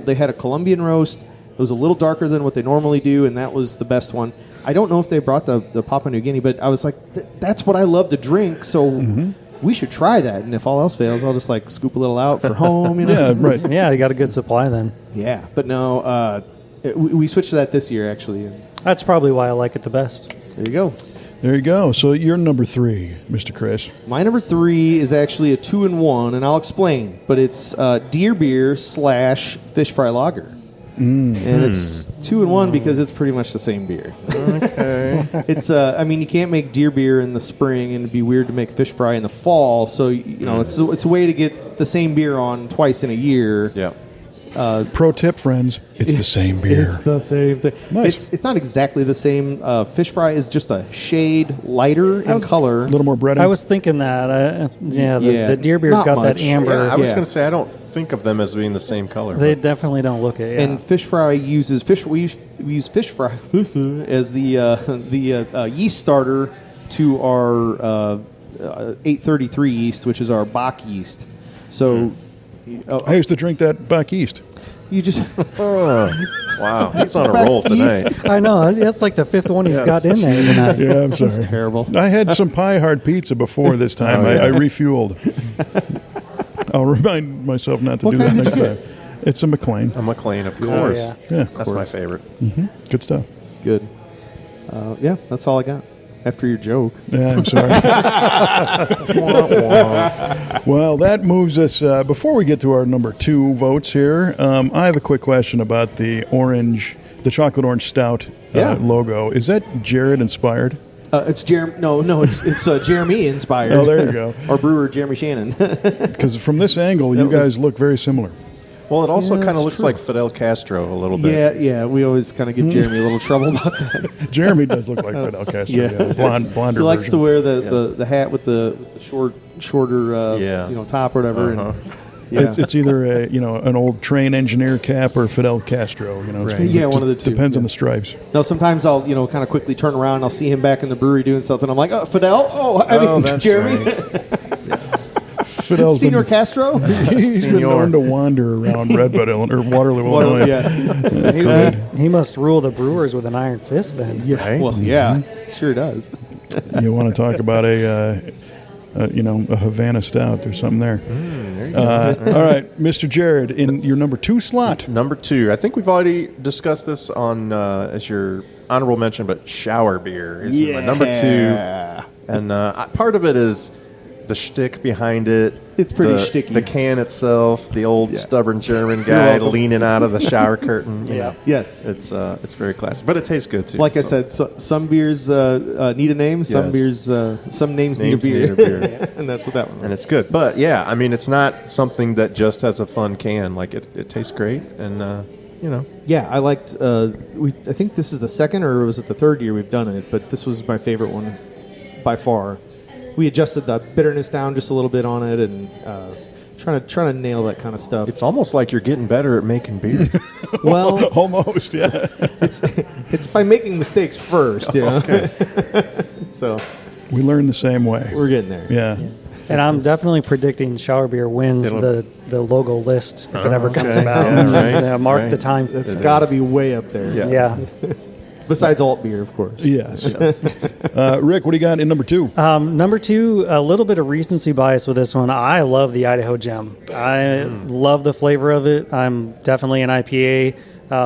they had a Colombian roast. It was a little darker than what they normally do, and that was the best one. I don't know if they brought the Papua New Guinea, but I was like, that's what I love to drink, so we should try that. And if all else fails, I'll just like scoop a little out for home. Yeah, right. Yeah, you got a good supply then. Yeah, but no, we switched to that this year actually. And That's probably why I like it the best. there you go. There you go. So you're number 3, Mr. Chris. My number 3 is actually a 2-in-1, and I'll explain. But it's deer beer / fish fry lager, and it's 2-in-1 because it's pretty much the same beer. Okay. It's I mean, you can't make deer beer in the spring, and it'd be weird to make fish fry in the fall. So it's a way to get the same beer on twice in a year. Yeah. Pro tip, friends, it's the same beer. It's the same thing. Nice. It's not exactly the same. Fish fry is just a shade lighter in color. A little more breading. I was thinking that. The deer beer's not got much. that amber. Yeah, I was Yeah. going to say, I don't think of them as being the same color. They but- definitely don't look it. Yeah. And fish fry uses fish. We use fish fry as the yeast starter to our 833 yeast, which is our Bach yeast. So I used to drink that back east. you just Wow, he's on a roll tonight. I know that's like the 5th one he's Yes. got in there tonight. Yeah, I'm sorry. terrible. I had some pie hard pizza before this time. I refueled. I'll remind myself not to do that next time. It's a McLean. A McLean, of course. yeah. Yeah, That's my favorite. good stuff. Good. Yeah, that's all I got. After your joke. Yeah, I'm sorry. Well, that moves us. Before we get to our number 2 votes here, I have a quick question about the chocolate orange stout Yeah. logo. Is that Jared inspired? It's Jeremy. No, it's Jeremy inspired. Oh, there you go. Our brewer, Jeremy Shannon. Because from this angle, you That was- guys look very similar. Well, it also Yeah, kind of that's looks true. like Fidel Castro a little bit. yeah. We always kind of give Jeremy a little trouble about that. Jeremy does look like Fidel Castro. Yeah, blonder He likes version. to wear the, Yes. the hat with the shorter top or whatever. And, yeah. It's either an old train engineer cap or Fidel Castro. Right. Yeah, one of the two. Depends on Yeah. the stripes. No, sometimes I'll kind of quickly turn around and I'll see him back in the brewery doing something. I'm like, Fidel? I mean, that's Jeremy? right. Yes. Fidel's Senior been, Castro? he's been Senior. known to wander around Redbud or Waterloo, Illinois. yeah. he must rule the Brewers with an iron fist then. Right? Well, yeah, sure does. You want to talk about a Havana Stout or something there. There you All right, Mr. Jared, in your number 2 slot. Number 2. I think we've already discussed this on as your honorable mention, but shower beer is my number 2. And part of it is the shtick behind it. It's pretty the, shticky. The can itself, the old stubborn German guy leaning out of the shower curtain. You know. Yes. It's very classic, but it tastes good too. Like I said, some beers need a name. Some beers, some names need a beer. And that's what that one was. And it's good. But yeah, I mean, it's not something that just has a fun can. Like it tastes great, and Yeah, I liked. I think this is the second, or was it the third year we've done it? But this was my favorite one by far. We adjusted the bitterness down just a little bit on it, and trying to nail that kind of stuff. It's almost like you're getting better at making beer. Well, almost, yeah. it's by making mistakes first, you know. Okay. So we learn the same way. We're getting there. Yeah. And I'm definitely predicting Shower Beer wins the logo list if it ever comes about. Yeah, right, Yeah, mark the time. It's got to be way up there. Yeah. Besides alt beer, of course. Yes. Rick, what do you got in number 2? Number 2, a little bit of recency bias with this one. I love the Idaho Gem. I love the flavor of it. I'm definitely an IPA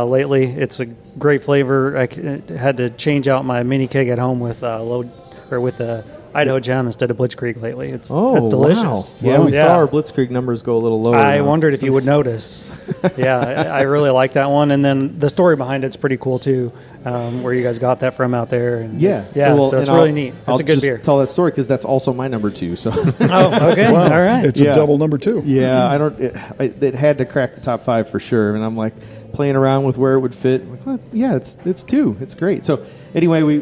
lately. It's a great flavor. I had to change out my mini keg at home with the Idaho Gem instead of Blitzkrieg lately. It's delicious. Wow. Yeah, we saw our Blitzkrieg numbers go a little lower. I wondered if you would notice. Yeah, I really like that one. And then the story behind it's pretty cool too, where you guys got that from out there. And well, so it's really neat. It's a good beer. Tell that story because that's also my number 2. So. Oh, okay. Wow. All right. It's a double number 2. Yeah, I don't. It had to crack the top 5 for sure, and I'm like playing around with where it would fit. I'm like, well, yeah, it's 2. It's great. So anyway, we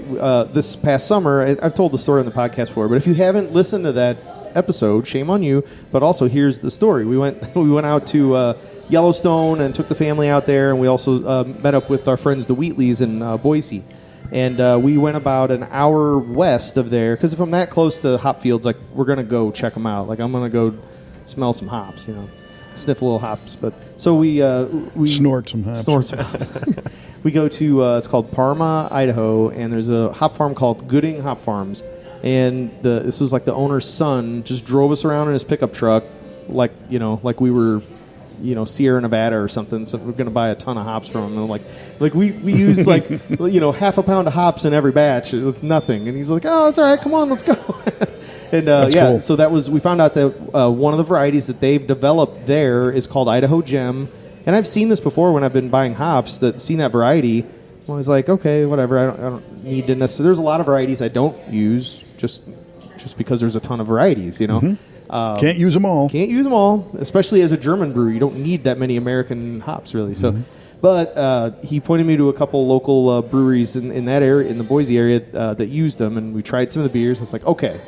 this past summer, I've told the story on the podcast before, but if you haven't listened to that episode, shame on you. But also, here's the story. We went out to Yellowstone and took the family out there, and we also met up with our friends the Wheatleys in Boise. And we went about an hour west of there, because if I'm that close to hop fields, like, we're going to go check them out. Like, I'm going to go smell some hops, sniff a little hops. But so we snort some hops. We go to it's called Parma, Idaho, and there's a hop farm called Gooding Hop Farms. And this was like the owner's son just drove us around in his pickup truck, like we were, Sierra Nevada or something. So we're going to buy a ton of hops from him. And like we use like half a pound of hops in every batch. It's nothing. And he's like, oh, it's all right. Come on, let's go. And cool. So we found out that one of the varieties that they've developed there is called Idaho Gem. And I've seen this before when I've been buying hops, seen that variety. I was like, okay, whatever. I don't need to necessarily. There's a lot of varieties I don't use just because there's a ton of varieties, Mm-hmm. Can't use them all. Can't use them all, especially as a German brewer. You don't need that many American hops, really. So, but he pointed me to a couple local breweries in that area, in the Boise area, that used them, and we tried some of the beers. It's like, okay,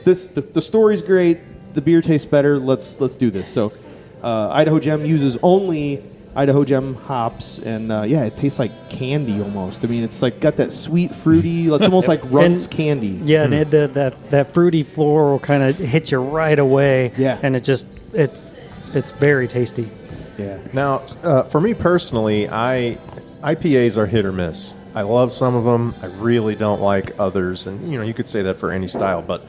the story's great. The beer tastes better. Let's do this. So. Idaho Gem uses only Idaho Gem hops, and it tastes like candy almost. I mean, it's like got that sweet, fruity. It's almost like Runts candy. Yeah, and that fruity floral kind of hits you right away. Yeah, and it's very tasty. Yeah. Now, for me personally, IPAs are hit or miss. I love some of them. I really don't like others, and you could say that for any style, but.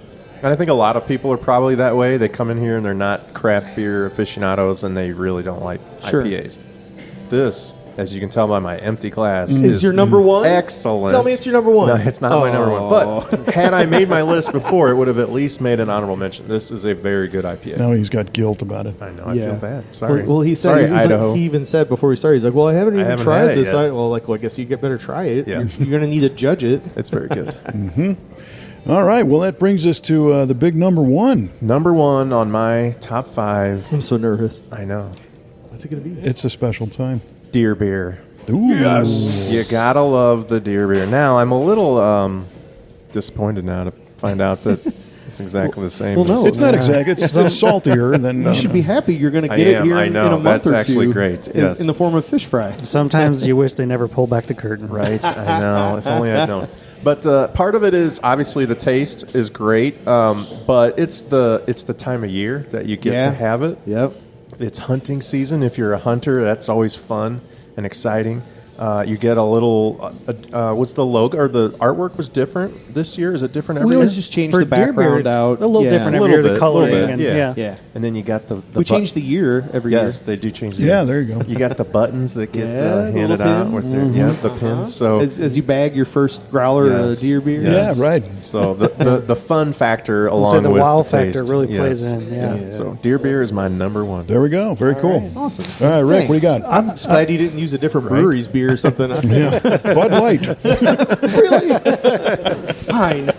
And I think a lot of people are probably that way. They come in here and they're not craft beer aficionados, and they really don't like IPAs. This, as you can tell by my empty glass, is your number 1? Excellent. Tell me it's your number 1. No, it's not my number 1. But had I made my list before, it would have at least made an honorable mention. This is a very good IPA. Now he's got guilt about it. I know. I feel bad. Sorry. Well, he said, Sorry, Idaho. He even said before we started, he's like, well, I haven't even tried this. Yet. Well, I guess you better try it. Yeah. You're going to need to judge it. It's very good. Mm-hmm. All right. Well, that brings us to the big number 1. Number 1 on my top 5. I'm so nervous. I know. What's it going to be? It's a special time. Deer beer. Ooh. Yes. You gotta love the deer beer. Now, I'm a little disappointed now to find out that it's exactly the same. Well, no. It's not exactly. It's saltier than. You should be happy you're going to get it here in a month That's or actually two. great. Yes. In the form of fish fry. Sometimes you wish they never pulled back the curtain. Right. I know. If only I'd known. But part of it is obviously the taste is great, but it's the time of year that you get to have it. Yep. It's hunting season. If you're a hunter, that's always fun and exciting. You get a little. Was the logo or the artwork was different this year? Is it different every We year? always just changed For the deer beer, background it's out. a little different every year, the coloring. And, yeah. Yeah. And then you got the We changed the year every year. Yes, they do change. Yeah, there you go. You got the buttons that get Yeah, handed little out pins. with their, the pins. So As you bag your first growler Yes. of deer beer. Yes. Yeah, right. So the fun factor along say the with wow the factor taste. really Yes. plays in, yeah. So deer beer is my number one. There we go. Very cool. Awesome. All right, Rick, what do you got? I'm just glad you didn't use a different brewery's beer or something. Yeah, Bud Light. Fine.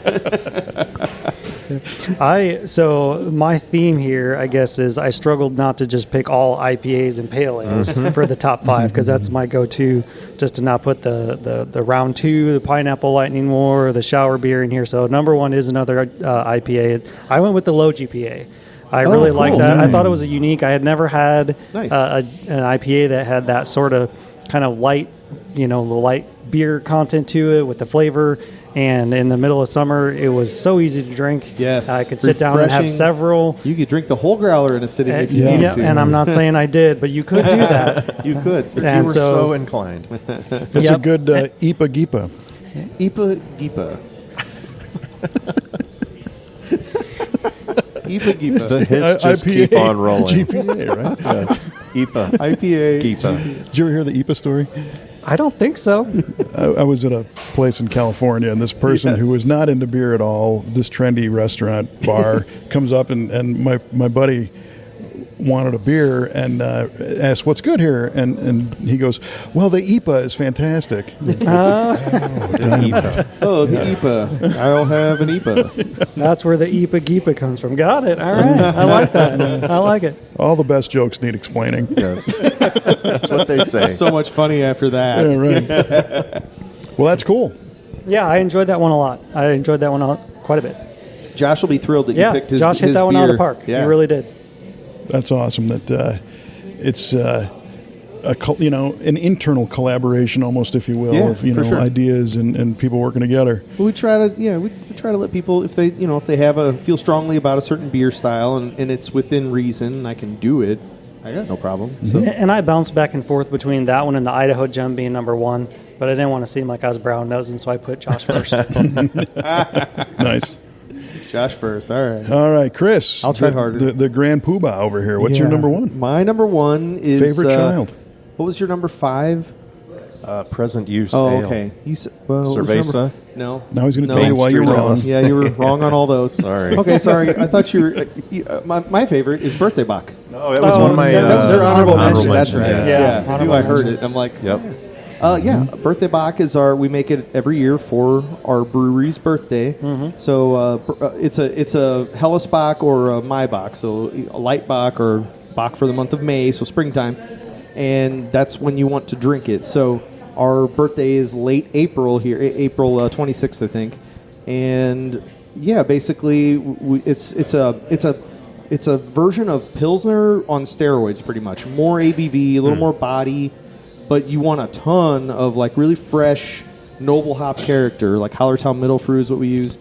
So my theme here, I guess, is I struggled not to just pick all IPAs and pale ales for the top 5 because that's my go-to, just to not put the round 2, the Pineapple Lightning War, the Shower Beer in here. So number 1 is another IPA. I went with the low GPA. I really like that. I thought it was a unique. I had never had Nice. an IPA that had that sort of kind of light, the light beer content to it with the flavor. And in the middle of summer, it was so easy to drink. Yes. I could sit down and have Refreshing. several. You could drink the whole growler in a sitting if you Yeah, needed to. and I'm not saying I did, but you could do that. You could. If you And were so- so inclined. It's a Yep. good Ipa Gipa. Ipa Gipa. Ipa Gipa. The hits just IPA, keep on rolling. GPA, right? Yes. IPA. IPA. IPA. Did you ever hear the Ipa story? I don't think so. I was at a place in California, and this person who was not into beer at all, this trendy restaurant bar, comes up, and my buddy wanted a beer and asked, "What's good here?" And he goes, "Well, the IPA is fantastic." The IPA. Oh, the IPA. I'll have an IPA. That's where the Ipa Gipa comes from. Got it. All right. I like that. I like it. All the best jokes need explaining. Yes. That's what they say. So much funny after that. Yeah, right. Well, that's cool. Yeah, I enjoyed that one a lot. I enjoyed that one quite a bit. Josh will be thrilled that you Yeah, picked his Josh hit his that one out of the beer. park. Yeah. He really did. That's awesome. That it's an internal collaboration, almost, if you will, Yeah, of for sure. ideas and people working together. We try to we try to let people, if they feel strongly about a certain beer style and it's within reason, I can do it. I got no problem. So And I bounced back and forth between that one and the Idaho Gem being number 1, but I didn't want to seem like I was brown nosing, so I put Josh first. Nice. Josh first. All right. All right, Chris. I'll try the, harder. The grand poobah over here. What's your Yeah. number 1? My number 1 is Favorite child? What was your number 5? Present use Oh, ale. okay. You said, well, what was your Cerveza. number- No. Now he's going to No. tell you why Main you're Street wrong. Alice. Yeah, you were wrong on all those. Sorry. Okay, sorry. I thought you were. My favorite is Birthday Bach. No, that was one of my yeah, That was your honorable mention. That's mention, right. yes. Yeah, I knew honorable I heard mention. it. I'm like, Yep. yeah. Birthday Bach is we make it every year for our brewery's birthday. So it's a Helles Bach or a Maibach, so a light Bach or Bach for the month of May, so springtime, and that's when you want to drink it. So our birthday is late April here, April 26th, I think, and yeah, basically it's a version of Pilsner on steroids, pretty much. More ABV, a little more body, but you want a ton of like really fresh, noble hop character. Like Hallertau Middle Fruit is what we use.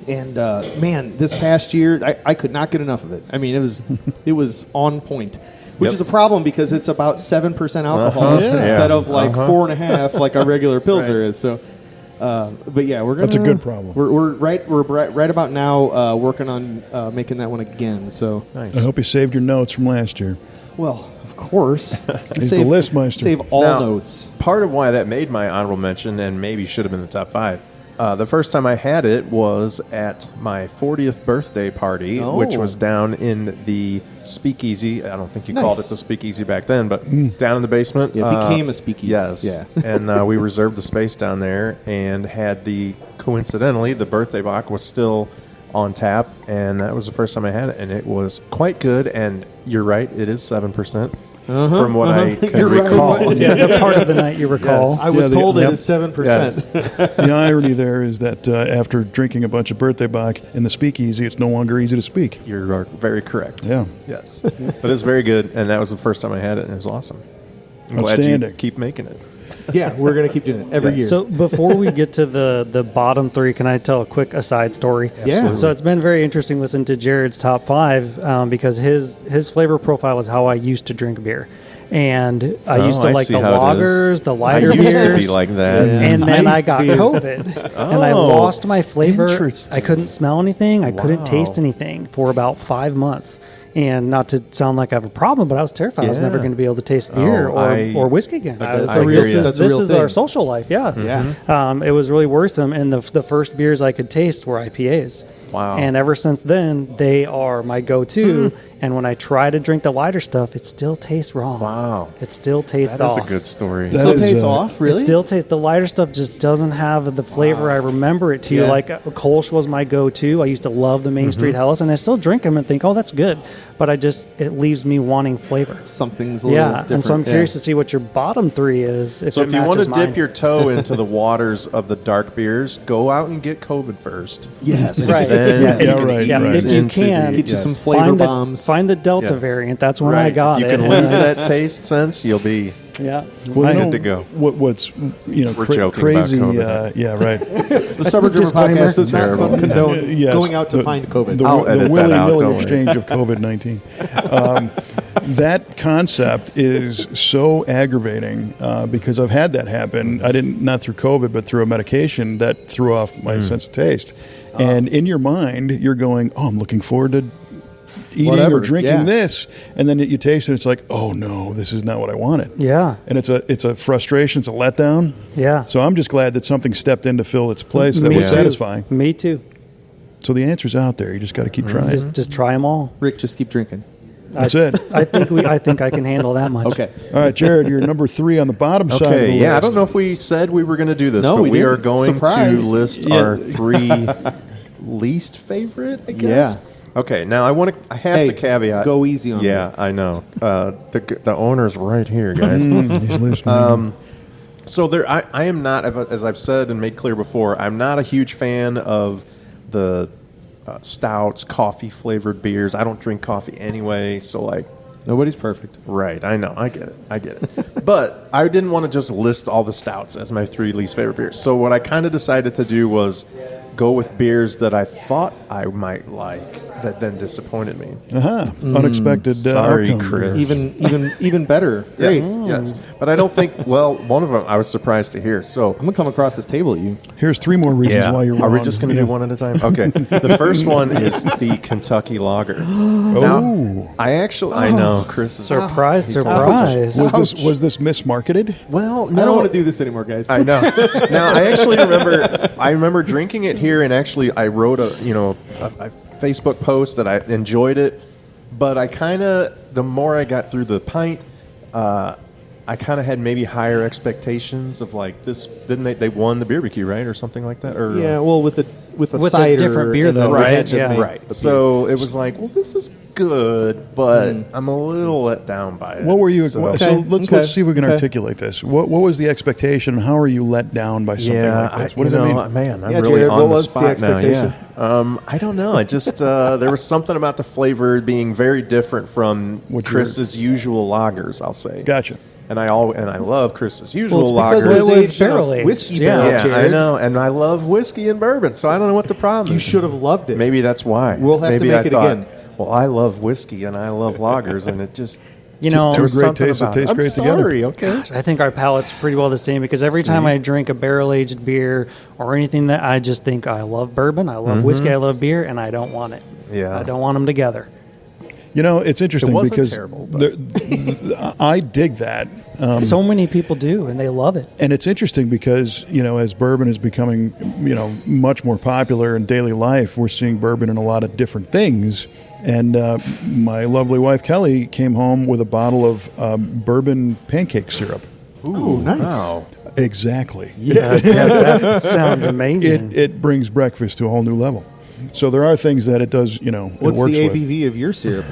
And man, this past year, I could not get enough of it. I mean, it was on point. Which is a problem because it's about 7% alcohol instead of like 4.5 like our regular Pilsner is. So, but yeah, we're gonna. That's a good problem. We're right about now working on making that one again. So, I hope you saved your notes from last year. well, of course, He's the list meister. Save all Now, notes. Part of why that made my honorable mention and maybe should have been the top 5. The first time I had it was at my 40th birthday party, which was down in the Speakeasy. I don't think you called it Nice. the Speakeasy back then, but down in the basement. Yeah, it became a speakeasy. Yes. Yeah. And we reserved the space down there and had coincidentally, the birthday Bach was still on tap, and that was the first time I had it, and it was quite good, and you're right, it is 7%. From what I can You're right. recall. Yeah, the part of the night you recall. Yes. I was Yeah, told yep. it is 7%. Yes. The irony there is that after drinking a bunch of birthday Bach in the speakeasy, it's no longer easy to speak. You are very correct. Yeah. Yes. But it's very good, and that was the first time I had it, and it was awesome. I'm glad Outstanding. you keep making it. Yeah, we're going to keep doing it every year. So before we get to the bottom 3, can I tell a quick aside story? Yeah. So it's been very interesting listening to Jared's top 5 because his flavor profile is how I used to drink beer. And I used to I like see the how it is. lagers, the lighter I used beers. to be like that. And then I used to got be- COVID, and I lost my flavor. Interesting. I couldn't smell anything. I couldn't Wow. taste anything for about 5 months. And not to sound like I have a problem, but I was terrified I was never Yeah. going to be able to taste beer I- or whiskey again. That's a real- that's a This real is thing. our social life, yeah. Yeah. It was really worrisome, and the first beers I could taste were IPAs. Wow. And ever since then, they are my go-to. And when I try to drink the lighter stuff, it still tastes wrong. Wow. It still tastes That is off. a good story. That Still is, tastes off, really? It still tastes. The lighter stuff just doesn't have the flavor I remember it to. Yeah. Like Kolsch was my go-to. I used to love the Main Street Helles, and I still drink them and think, oh, that's good. But it leaves me wanting flavor. Something's a little different. And so I'm curious to see what your bottom three is. So it if you want to matches dip mine. your toe into the waters of the dark beers, go out and get COVID first. Yes. Right. Then Yeah, you yeah, can right, ease right. If you into can, the- Get you some yes. flavor find bombs. Find the Delta Yes. variant. That's when Right. I got if it. you can lose that taste sense, you'll be Yeah. Well, good you know, to go. What's We're joking about crazy? COVID. Yeah, right. The Stubborn German Disclaimer. podcast does not Terrible. condone Yes, going out to the- find COVID. The, I'll the edit that out, willy-nilly don't worry. exchange of COVID-19. That concept is so aggravating because I've had that happen. I didn't, not through COVID, but through a medication that threw off my sense of taste. And in your mind, you're going, "Oh, I'm looking forward to eating Whatever, or drinking yeah. this," and then you taste it. It's like, "Oh no, this is not what I wanted." Yeah. And it's a frustration. It's a letdown. Yeah. So I'm just glad that something stepped in to fill its place that Me was too. satisfying. Me too. So the answer's out there. You just got to keep trying. Just try them all. Rick, just keep drinking. That's it. I think I can handle that much. Okay. All right, Jared, you're number 3 on the bottom side of the Okay, list. yeah, I don't know if we said we were going to do this, No, but we we are didn't. going Surprise. to list Yeah. our 3 least favorite, I guess. Yeah. Okay, now I have to caveat. go easy on Yeah, I know. The owner's right here, guys. He's listening. So I am not, as I've said and made clear before, I'm not a huge fan of the stouts, coffee-flavored beers. I don't drink coffee anyway, so like, Nobody's perfect. right, I know, I get it. But I didn't want to just list all the stouts as my 3 least favorite beers. So what I kind of decided to do was go with beers that I thought I might like that then disappointed me. Unexpected sorry, outcome. Chris. Even better. Great. Yes. But I don't think, well, one of them I was surprised to hear. So I'm gonna come across this table at you. Here's 3 more reasons why you're Are we wrong. just going to Yeah. do one at a time? Okay. The first one is the Kentucky Lager. Oh. Now, I know, Chris is... Surprise, he's- surprise. Was this mismarketed? Well, no. I don't want to do this anymore, guys. I know. Now, I remember drinking it here, and actually I wrote a Facebook post that I enjoyed it, but I kind of, the more I got through the pint, I kind of had maybe higher expectations of like this. Didn't they won the barbecue, right, or something like that? Or Yeah, well, with a With a cider different beer, and though, then we right? had to Yeah. make right. the beer. So it was like, well, this is good, but I'm a little let down by it. What were you? So, So let's see if we can Okay. articulate this. What was the expectation? How are you let down by something yeah, like this? What does that mean? Man, I'm Yeah, really Jared, on what the was the spot now. expectation? Yeah. I don't know. I just there was something about the flavor being very different from What Chris's usual lagers. I'll say. Gotcha. And I love Chris's usual Well, it's lagers. because It was aged in a barrel aged, whiskey yeah. barrel, Yeah, I Jared. know, and I love whiskey and bourbon, so I don't know what the problem You is. should have loved it. Maybe that's why. We'll have to Maybe make I it thought, again. Well, I love whiskey and I love lagers, and it just You know, there was Two great something tastes that about it. taste I'm great together. sorry, okay. I think our palate's pretty well the same because every time I drink a barrel aged beer or anything that I just think I love bourbon, I love whiskey, I love beer, and I don't want it. Yeah. I don't want them together. You know, it's interesting It wasn't because terrible, but- I dig that. So many people do, and they love it. And it's interesting because, as bourbon is becoming, much more popular in daily life, we're seeing bourbon in a lot of different things. And my lovely wife, Kelly, came home with a bottle of bourbon pancake syrup. Ooh, nice. Wow. Exactly. Yeah, that sounds amazing. It brings breakfast to a whole new level. So there are things that it does, it What's works the with. ABV of your syrup?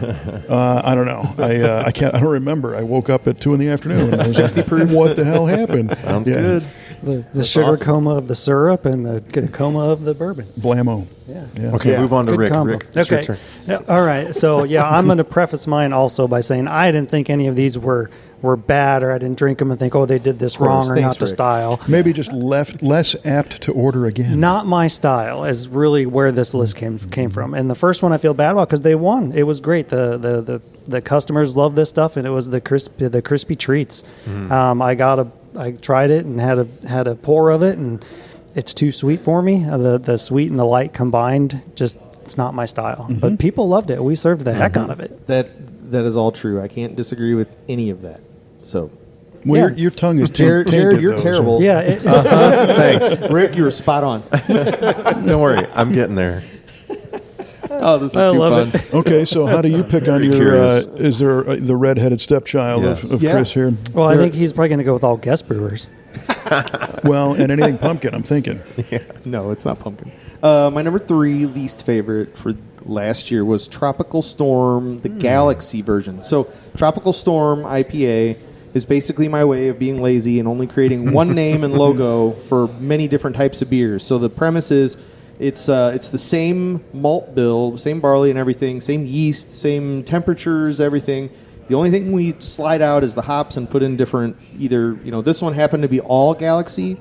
I don't know. I don't remember. I woke up at 2 p.m. and 60 proof? What the hell happened? Sounds good. The sugar awesome. coma of the syrup and the coma of the bourbon. Blammo. Yeah. Okay, Yeah. move on to Good Rick. combo. Rick, it's your Okay. turn. Yeah, all right. So, yeah, I'm going to preface mine also by saying I didn't think any of these were bad, or I didn't drink them and think, oh, they did this wrong or Thanks, not the Rick. style. Maybe just less apt to order again. Not my style is really where this list came from. And the first one I feel bad about because they won. It was great. The customers loved this stuff, and it was the crispy treats. I tried it and had a pour of it, and it's too sweet for me. The sweet and the light combined, just it's not my style. But people loved it. We served the heck out of it. That is all true. I can't disagree with any of that. So, Well, Yeah. your tongue is Jared, tainted, you're though, so- terrible. Yeah. Thanks. Rick, you were spot on. Don't worry, I'm getting there. Oh, this is I too love fun. it. Okay, so how do you pick on Very your? curious. Is there the redheaded stepchild Yes. of Yeah. Chris here? Well, I think he's probably going to go with all guest brewers. Well, and anything pumpkin, I'm thinking. No, it's not pumpkin. My number 3 least favorite for last year was Tropical Storm, the Galaxy version. So, Tropical Storm IPA is basically my way of being lazy and only creating one name and logo for many different types of beers. So the premise is it's the same malt bill, same barley and everything, same yeast, same temperatures, everything. The only thing we slide out is the hops and put in different, either, this one happened to be all Galaxy,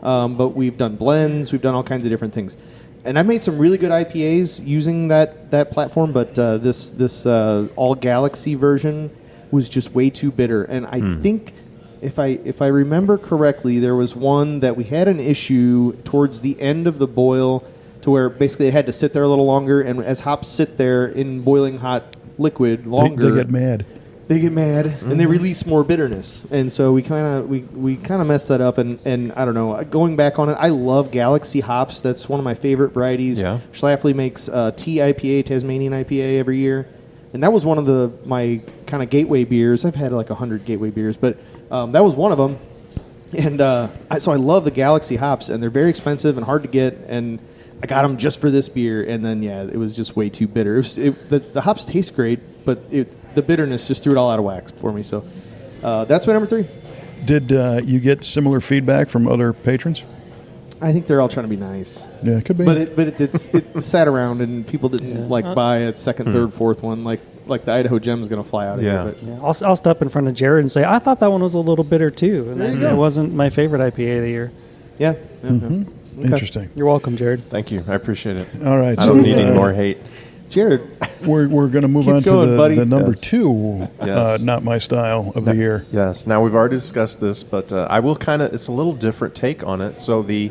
but we've done blends, we've done all kinds of different things. And I've made some really good IPAs using that platform, but this all Galaxy version was just way too bitter. And I think, if I remember correctly, there was one that we had an issue towards the end of the boil to where basically it had to sit there a little longer, and as hops sit there in boiling hot liquid longer, They get mad. they get mad and they release more bitterness, and so we kind of messed that up. And I don't know. Going back on it, I love Galaxy hops. That's one of my favorite varieties. Yeah. Schlafly makes Tea IPA, Tasmanian IPA every year, and that was one of my kind of gateway beers. I've had like 100 gateway beers, but that was one of them. And so I love the Galaxy hops, and they're very expensive and hard to get. And I got them just for this beer, and then it was just way too bitter. The hops taste great, but the bitterness just threw it all out of whack for me. So that's my number 3. Did you get similar feedback from other patrons? I think they're all trying to be nice, Yeah, it could be. but it sat around and people didn't buy a second, third, fourth one like the Idaho Gem's going to fly out of Yeah. here. But Yeah, I'll step in front of Jared and say I thought that one was a little bitter too, and it wasn't my favorite IPA of the year. yeah. Okay. Interesting. You're welcome, Jared. Thank you. I appreciate it. All right, I don't need any more hate. Jared, We're going to move Keep on going, to buddy. the number Yes. 2. Yes. Not my style of the year. Yes. Now, we've already discussed this, but I will it's a little different take on it. So the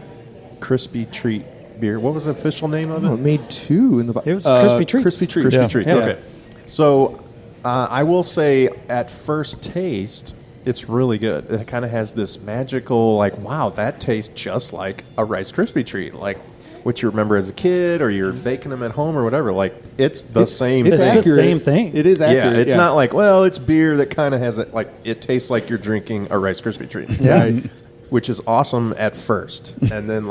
Crispy Treat beer, what was the official name of it it? made 2 in the It was Crispy Treats. Crispy Treats. Crispy Yeah. Treat. Yeah. Okay. So I will say at first taste, it's really good. It kind of has this magical, wow, that tastes just like a Rice Krispie treat, like what you remember as a kid, or you're baking them at home or whatever. It's the same It's It's thing. the accurate. same thing. It is accurate. Yeah, it's not like, well, it's beer that kind of has it, it tastes like you're drinking a Rice Krispie treat. Yeah. Right. Which is awesome at first. And then,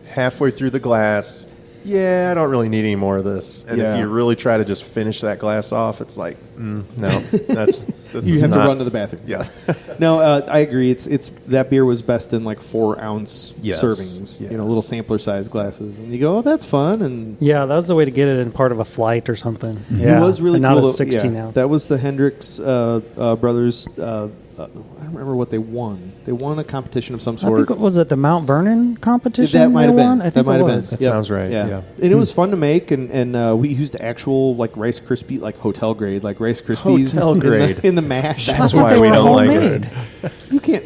halfway through the glass, I don't really need any more of this. And Yeah. if you really try to just finish that glass off, it's like, no, this You is have to not- run to the bathroom. Yeah. No, I agree. It's that beer was best in 4-ounce Yes. servings, Yeah. little sampler size glasses, and you go, oh, that's fun. And Yeah, that was the way to get it in part of a flight or something. it Yeah, was really and not cool. a 16 ounce. That was the Hendricks brothers. I don't remember what they won. They won a competition of some I sort. think was it the Mount Vernon competition? That might have they been. won? I think That might it have been. was. That sounds right, yeah. And it was fun to make, and we used actual Rice Krispie, hotel grade, Rice Krispies Hotel grade. in the mash. That's I thought why they we were don't like homemade. it. You can't.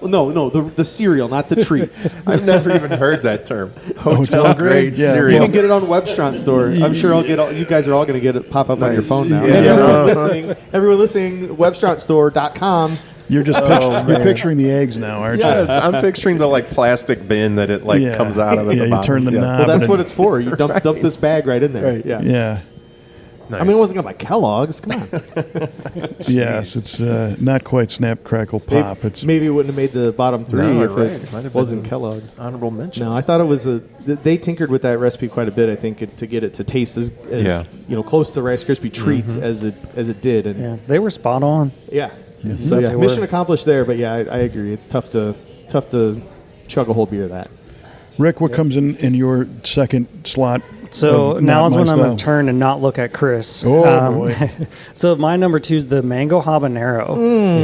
No, the cereal, not the treats. I've never even heard that term. Hotel Hotel grade? grade Yeah. You cereal. can get it on Webstron store. I'm sure you guys are all going to get it pop up on your Nice. phone now. Yeah. And everyone listening, webstronstore.com. You're just you're picturing the eggs now, aren't Yes, I'm picturing the plastic bin that it Yeah. comes out of at Yeah, the you bottom. turn the knob. Well, that's and what then- it's for. You dump this bag right in there. Right. Yeah. you? Yeah. Nice. I mean, it wasn't going to buy Kellogg's. Come on. Yes, it's not quite snap, crackle, pop. It's Maybe it wouldn't have made the bottom 3 No, if right. it Might have wasn't been Kellogg's. honorable mention. No, I thought it was they tinkered with that recipe quite a bit. I think to get it to taste as close to Rice Krispie treats as it did. And Yeah, they were spot on. yeah. So So they mission were. accomplished there. But yeah, I agree. It's tough to chug a whole beer of that. Rick, what comes in your second slot? So of now Not is My when I'm going Style? to turn and not look at Chris. Oh, boy. So my number 2 is the mango habanero.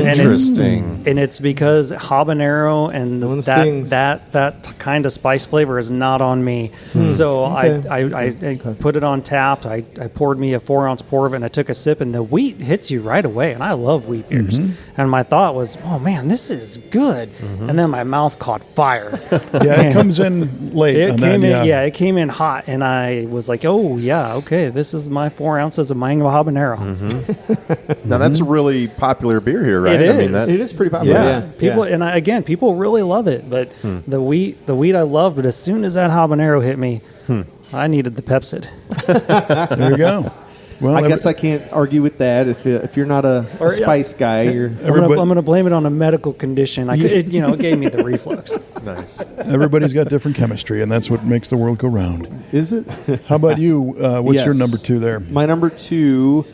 Interesting. And it's because habanero and One stings. that kind of spice flavor is not on me. So I put it on tap. I poured me a 4-ounce pour of it, and I took a sip, and the wheat hits you right away. And I love wheat beers. And my thought was, oh man, this is good. And then my mouth caught fire. Yeah, it comes in late. It on came that, in, yeah, it came in hot, and I was like, "Oh yeah, okay, this is my 4 ounces of mango habanero." Now that's a really popular beer here, right? It is. I mean, that's, It is pretty popular. Yeah, Yeah. people, and people really love it. But the wheat I love. But as soon as that habanero hit me, I needed the Pepsid. There you go. Well, I guess I can't argue with that. If you're not a spice guy, you're I'm going to blame it on a medical condition. It gave me the reflux. nice. everybody's got different chemistry, and that's what makes the world go round. is it? How about you? What's your Yes. number 2 there? My number 2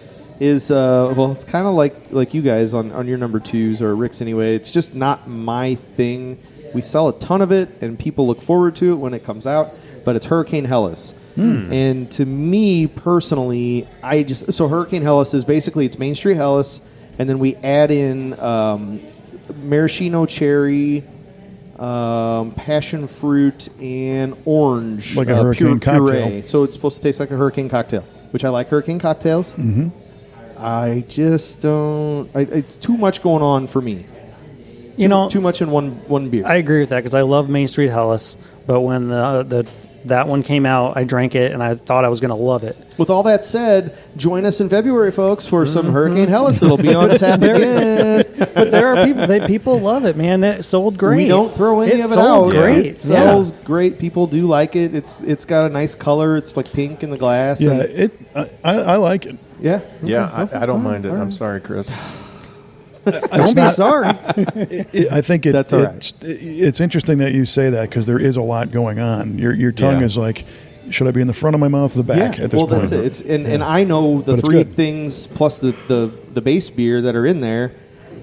is it's kind of like you guys on your number 2s, or Rick's anyway. It's just not my thing. We sell a ton of it, and people look forward to it when it comes out. But it's Hurricane Hellas. And to me personally, so Hurricane Hellas is basically, it's Main Street Hellas, and then we add in maraschino cherry, passion fruit, and orange, Like a hurricane cocktail. puree. So it's supposed to taste like a hurricane cocktail, which I like hurricane cocktails. I just don't. It's too much going on for me. Too much in one beer. I agree with that because I love Main Street Hellas. But when that one came out, I drank it and I thought I was going to love it. With all that said, join us in February, folks, for some Hurricane Hellas. It'll be on tap again. But there are people love it, man. It sold great. We don't throw any of it sold out. great. It sells great. People do like it. It's got a nice color. It's like pink in the glass. Yeah, and- I like it. yeah. Yeah, I don't mind it. I'm sorry, Chris. Don't be sorry. I think That's all right. it's interesting that you say that because there is a lot going on. Your tongue Yeah. is like, should I be in the front of my mouth or the back at this well, point? that's it. It's and I know the But it's 3 good. things plus the base beer that are in there,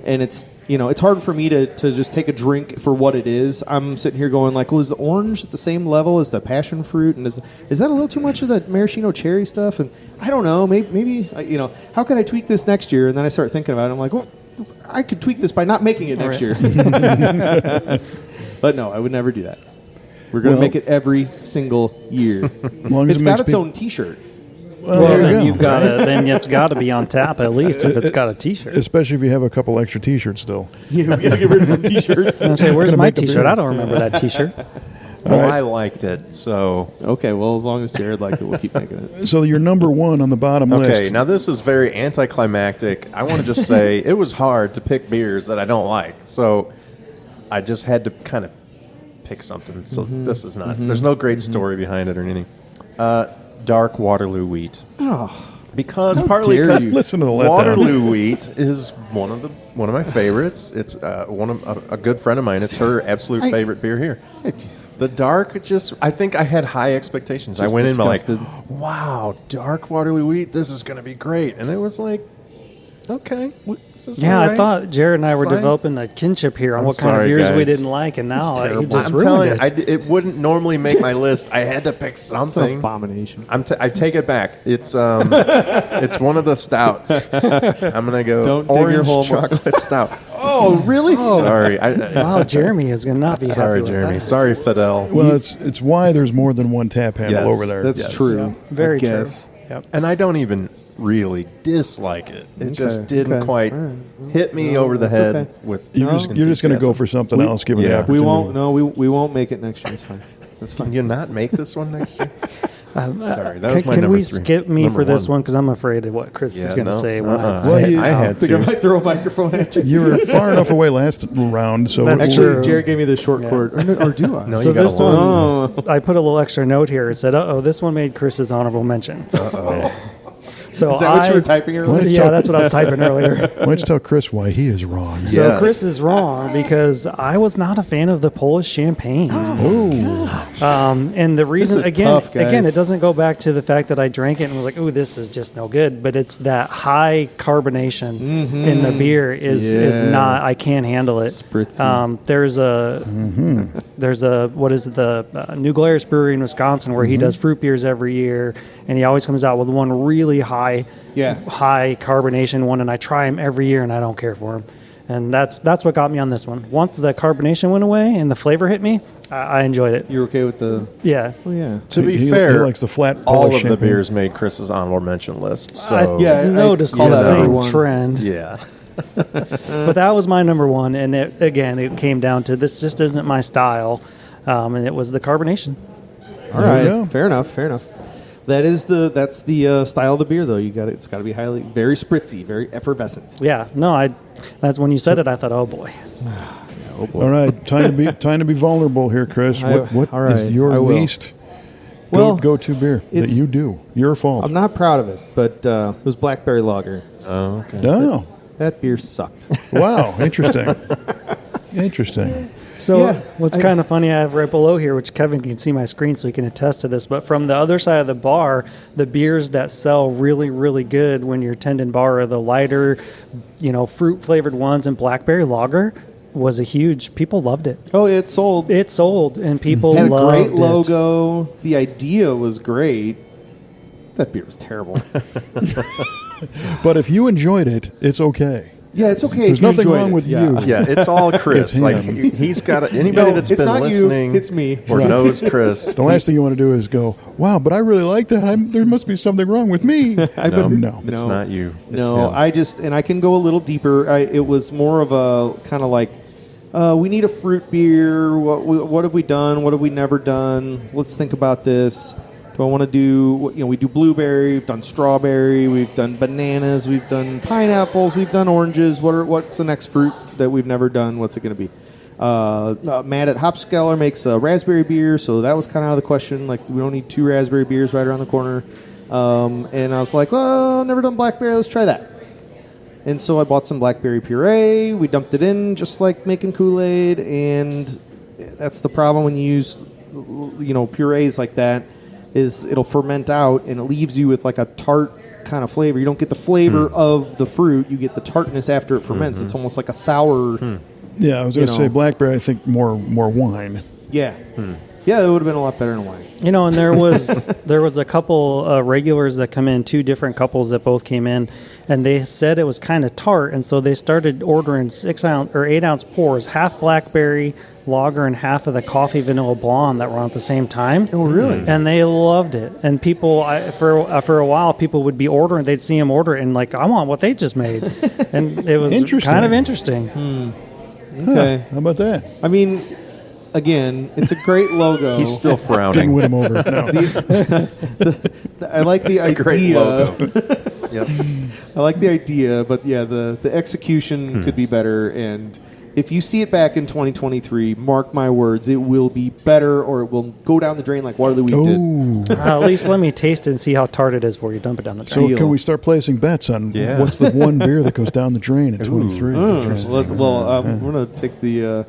and it's it's hard for me to just take a drink for what it is. I'm sitting here going like, well, is the orange at the same level as the passion fruit, and is that a little too much of that maraschino cherry stuff? And I don't know, maybe how can I tweak this next year? And then I start thinking about it. I'm like, well, I could tweak this by not making it next year. But no, I would never do that. We're going to make it every single year. long as It's it got makes its people- own T-shirt. Well, Well, there you then go. you've got to. Then it's got to be on tap at least if it's got a T-shirt. Especially if you have a couple extra T-shirts still. Yeah, we got to get rid of some T-shirts. And I say, where's Gonna my make the T-shirt? beer. I don't remember that T-shirt. Well, right. I liked it, so Okay, well, as long as Jared liked it, we'll keep making it. So your number 1 on the bottom list. okay. Now this is very anticlimactic. I want to just say it was hard to pick beers that I don't like, so I just had to kind of pick something. So this is not. There's no great story behind it or anything. Dark Waterloo wheat. Because partly dare because you. Listen to the letdown. Waterloo wheat is one of my favorites. It's a good friend of mine. It's her absolute favorite beer here. The dark, I think I had high expectations. I went in disgusted. like, wow, dark Waterloo wheat, this is going to be great. And it was like, okay, this is Yeah, all I right. thought Jared and I It's were fine. developing a kinship here on I'm what kind of sorry, beers we guys. didn't like, and now he Terrible. just I'm ruined telling it. you, it wouldn't normally make my list. I had to pick It's an something. abomination. I take it back. It's it's one of the stouts. I'm gonna go Don't dig orange your hole more. chocolate stout. Oh, really? Sorry, Wow, Jeremy is going to not be happy sorry, with Jeremy. that. Sorry, Fidel. Well, it's why there's more than one tap handle Yes, over there. That's Yes. true. Very I true. guess. Yep. And I don't even really dislike it. It just didn't okay. quite All right. hit me No, over the that's head okay. with. you're just going to go for something else, given the yeah. opportunity. We won't make it next year. It's fine. That's Can fine. you not make this one next year? Sorry, that was my Can number we 3. skip me Number for this one? Because I'm afraid of what Chris Yeah, is going to no, say. When Well, I, you- I had think I to. might throw a microphone at you. You were far enough away last round, so That's we'll- true. Actually, Jared gave me the short cord. Or do I? No, So you got this a one, long. Oh. I put a little extra note here. It said, "Uh-oh, this one made Chris's honorable mention." So Is that what you were typing earlier? Yeah, that's what I was typing earlier. why don't you tell Chris why he is wrong? So Yes. Chris is wrong because I was not a fan of the Polish champagne. And the reason, is again, tough, guys. it doesn't go back to the fact that I drank it and was like, "Oh, this is just no good." But it's that high carbonation in the beer is Yeah. not. I can't handle it. Spritzy. There's a There's the New Glarus Brewery in Wisconsin where he does fruit beers every year, and he always comes out with one really high carbonation one, and I try him every year, and I don't care for him. And that's what got me on this one. Once the carbonation went away and the flavor hit me, I enjoyed it. You're okay with the... Yeah. Oh, yeah. To be he fair, likes the flat all of polish the champagne. beers made Chris's honorable mention list. So I noticed the same trend. yeah. But that was my number one, and it came down to this just isn't my style, and it was the carbonation. All right, fair enough. That's the style of the beer, though. It's got to be very spritzy, very effervescent. Yeah, no, that's when you said it. I thought, oh boy. Oh boy. All right, time to be vulnerable here, Chris. What all right, is your I will. least Well, go-to beer that you do? Your fault. I'm not proud of it, but it was Blackberry Lager. Oh, okay. Oh, That beer sucked. wow, interesting. Interesting. So what's kind of funny, I have right below here, which Kevin can see my screen so he can attest to this, but from the other side of the bar, the beers that sell really, really good when you're tending bar are the lighter, fruit-flavored ones, and Blackberry Lager was people loved it. Oh, it sold. It sold, and people Had a loved great it. logo. The idea was great. That beer was terrible. But if you enjoyed it, it's okay. Yeah, it's okay. There's if you nothing enjoyed wrong it. with Yeah. you. Yeah, it's all Chris. It's Like him. he's got anybody No, that's it's been not you, listening. it's me. Or knows Chris. The last thing you want to do is go, wow, but I really like that. There must be something wrong with me. No, No. it's No. not you. It's No, him. I can go a little deeper. It was more of a kind of like, we need a fruit beer. What have we done? What have we never done? Let's think about this. Do I want to do, we do blueberry, we've done strawberry, we've done bananas, we've done pineapples, we've done oranges. What's the next fruit that we've never done? What's it going to be? Matt at Hopskeller makes a raspberry beer, so that was kind of out of the question. Like, we don't need 2 raspberry beers right around the corner. And I was like, well, never done blackberry, let's try that. And so I bought some blackberry puree. We dumped it in just like making Kool-Aid, and that's the problem when you use, purees like that, is it'll ferment out and it leaves you with like a tart kind of flavor. You don't get the flavor of the fruit. You get the tartness after it ferments. It's almost like a sour. Yeah, I was going to say blackberry, I think more wine. Yeah. Yeah, it would have been a lot better in wine. And there was a couple regulars that come in, 2 different couples that both came in, and they said it was kind of tart, and so they started ordering 6-ounce or 8-ounce pours, half blackberry lager and half of the coffee vanilla blonde that were on at the same time. Oh, really? And they loved it. And people, for a while, people would be ordering. They'd see them order it and like, I want what they just made, and it was kind of interesting. Okay. How about that? I mean, again, it's a great logo. He's still Didn't frowning. win him over. No. I like the idea. Great logo. Yep. I like the idea, but yeah, the execution could be better. And if you see it back in 2023, mark my words, it will be better, or it will go down the drain like Waterloo Wheat did. Ooh. At least let me taste it and see how tart it is before you dump it down the So drain. Deal. can we start placing bets on what's the one beer that goes down the drain at 23? We're going to take the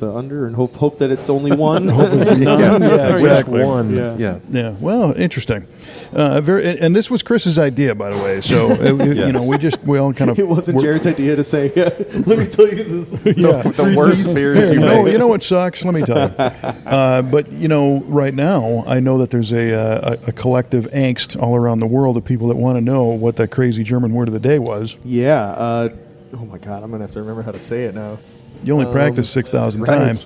under and hope that it's only one. Hope it's none. Yeah, Which exactly. one? Yeah. Yeah. Well, interesting. And this was Chris's idea, by the way. So we all kind of. It wasn't Jared's idea to say, let me tell you The worst beers you No, make. you know what sucks? Let me tell you. But right now I know that there's a collective angst all around the world of people that want to know what that crazy German word of the day was. Yeah. Oh my God, I'm going to have to remember how to say it now. You only practiced 6,000 right. times.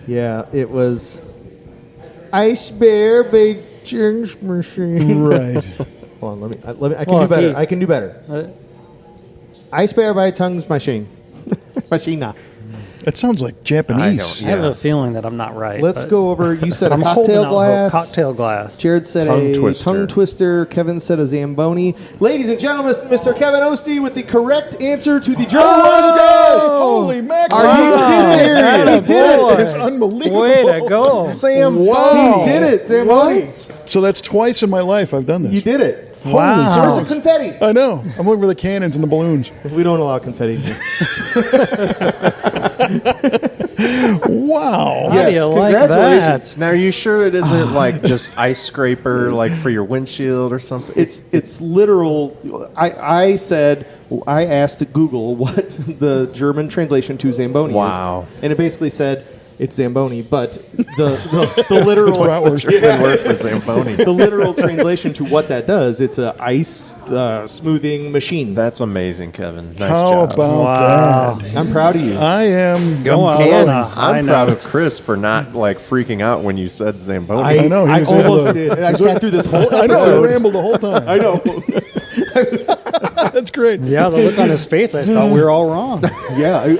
Yeah, it was Eisbär by James Machine. Right. Hold on, I can do better. I can do better. Eisbär by Tongues Machine. Machina. That sounds like Japanese. I have a feeling that I'm not right. Let's but go over. You said a I'm holding cocktail out glass. hope. Cocktail glass. Jared said Tongue a twister. tongue twister. Kevin said a Zamboni. Ladies and gentlemen, Mr. Kevin Ostie with the correct answer to the German word of the day. Holy mackerel! Are you Serious? serious? It's unbelievable. Way to go. Sam. Wow. He did it, Zamboni. So that's twice in my life I've done this. You did it. Wow. Where's the confetti? I know. I'm looking for the cannons and the balloons. We don't allow confetti. Wow. How do you like congratulations. that? Now, are you sure it isn't like just ice scraper, like for your windshield or something? It's literal. I asked Google what the German translation to Zamboni is. Wow. And it basically said, it's Zamboni, but the literal Word for Zamboni. the literal translation to what that does, it's a ice smoothing machine. That's amazing, Kevin. Nice How job. about that? I'm proud of you. I am. Go on. And I I'm know. proud of Chris for not like freaking out when you said Zamboni. I know, he I was able almost to- did. And I sat through this whole I know. episode. I rambled the whole time. I know. That's great. Yeah, the look on his face, I just thought we were all wrong. Yeah,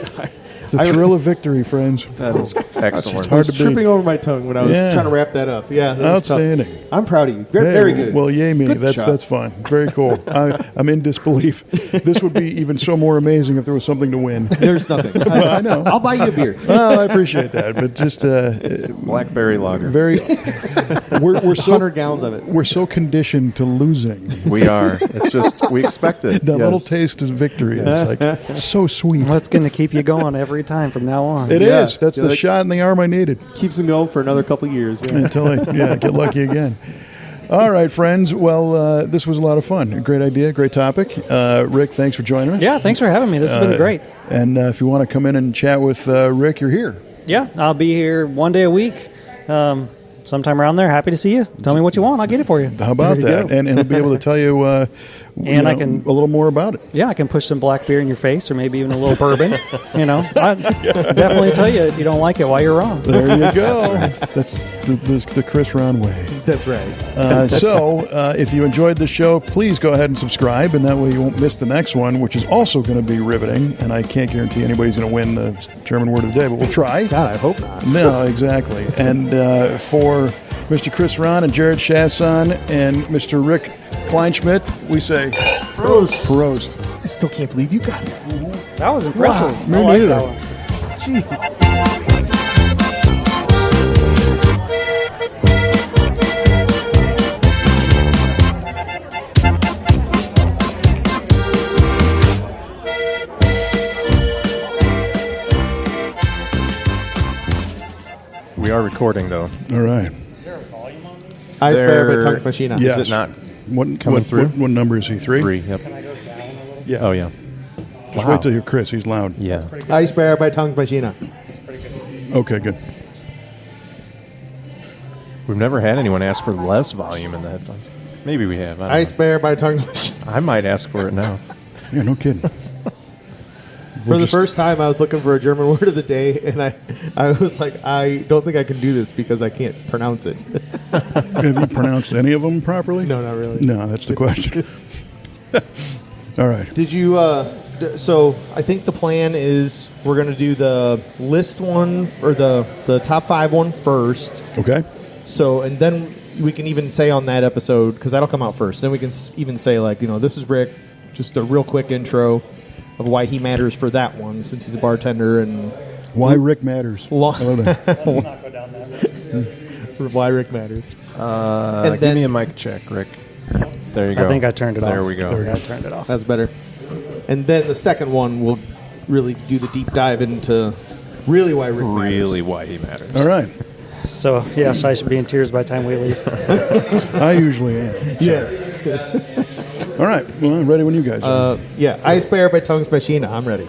The thrill of victory, friends. That is excellent. I Hard was to beat. tripping over my tongue when I was Yeah. trying to wrap that up. Yeah, that was tough. Outstanding. I'm proud of you. Very, Hey, very good. Well, yay me. Good That's job. fine. Very cool. I'm in disbelief. This would be even so more amazing if there was something to win. There's nothing. I know. I'll buy you a beer. Well, I appreciate that, but just Blackberry lager. very. We're so 100 gallons of it. we're so conditioned to losing. We are. It's just we expect it. That little Yes. taste of victory is like so sweet. That's going to keep you going every time from now on. It Yeah. is. That's the Like- shot in the arm I needed Keeps them going for another couple of years. Yeah. until I get lucky again. All right, friends. Well, this was a lot of fun. A great idea, great topic. Rick, thanks for joining us. Yeah, thanks for having me. This has been great. And if you want to come in and chat with Rick, you're here. Yeah, I'll be here one day a week. Sometime around there. Happy to see you. Tell me what you want. I'll get it for you. How about There you that? go. And he'll be able to tell you, I can- a little more about it. Yeah, I can push some black beer in your face or maybe even a little bourbon. I definitely tell you if you don't like it, why you're wrong. There you go. That's the Chris Ron way. That's right. So if you enjoyed the show, please go ahead and subscribe, and that way you won't miss the next one, which is also going to be riveting. And I can't guarantee anybody's going to win the German word of the day, but we'll try. God, I hope not. No, exactly. And for Mr. Chris Ron and Jared Chasson and Mr. Rick Kleinschmidt, we say Prost. Prost. I still can't believe you got that. That was impressive. Me I like neither. that one. We are recording though. All right. Ice Bear There- by Tongue Machina. Yes. Is it not What, coming what, through? What number is he? Three? 3? Yep. Yeah. Oh yeah. Just wait till you hear Chris. He's loud. Yeah. Ice Bear by Tongue Machina. Okay, good. We've never had anyone ask for less volume in the headphones. Maybe we have. I, don't Ice know. Bear by Tongue Machina. I might ask for it now. Yeah, no kidding. For the first time, I was looking for a German word of the day, and I was like, I don't think I can do this because I can't pronounce it. Have you pronounced any of them properly? No, not really. No, that's the question. All right. Did you? So I think the plan is we're going to do the list one or the top 5 one first. Okay. So and then we can even say on that episode because that'll come out first. Then we can even say like this is Rick, just a real quick intro of why he matters for that one since he's a bartender and Why Rick matters. Lo- I love that. why Rick matters. Give me a mic check, Rick. There you go. I think I turned it off. There we go. I turned it off. That's better. And then the second one will really do the deep dive into really why Rick matters. Really why he matters. All right. So, yes, I should be in tears by the time we leave. I usually am. Yes. All right. Well, I'm ready when you guys are. Yeah. Ice Bear by Tongue Machina. I'm ready.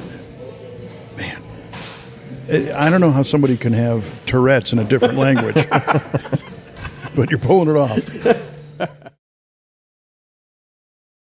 I don't know how somebody can have Tourette's in a different language, but you're pulling it off.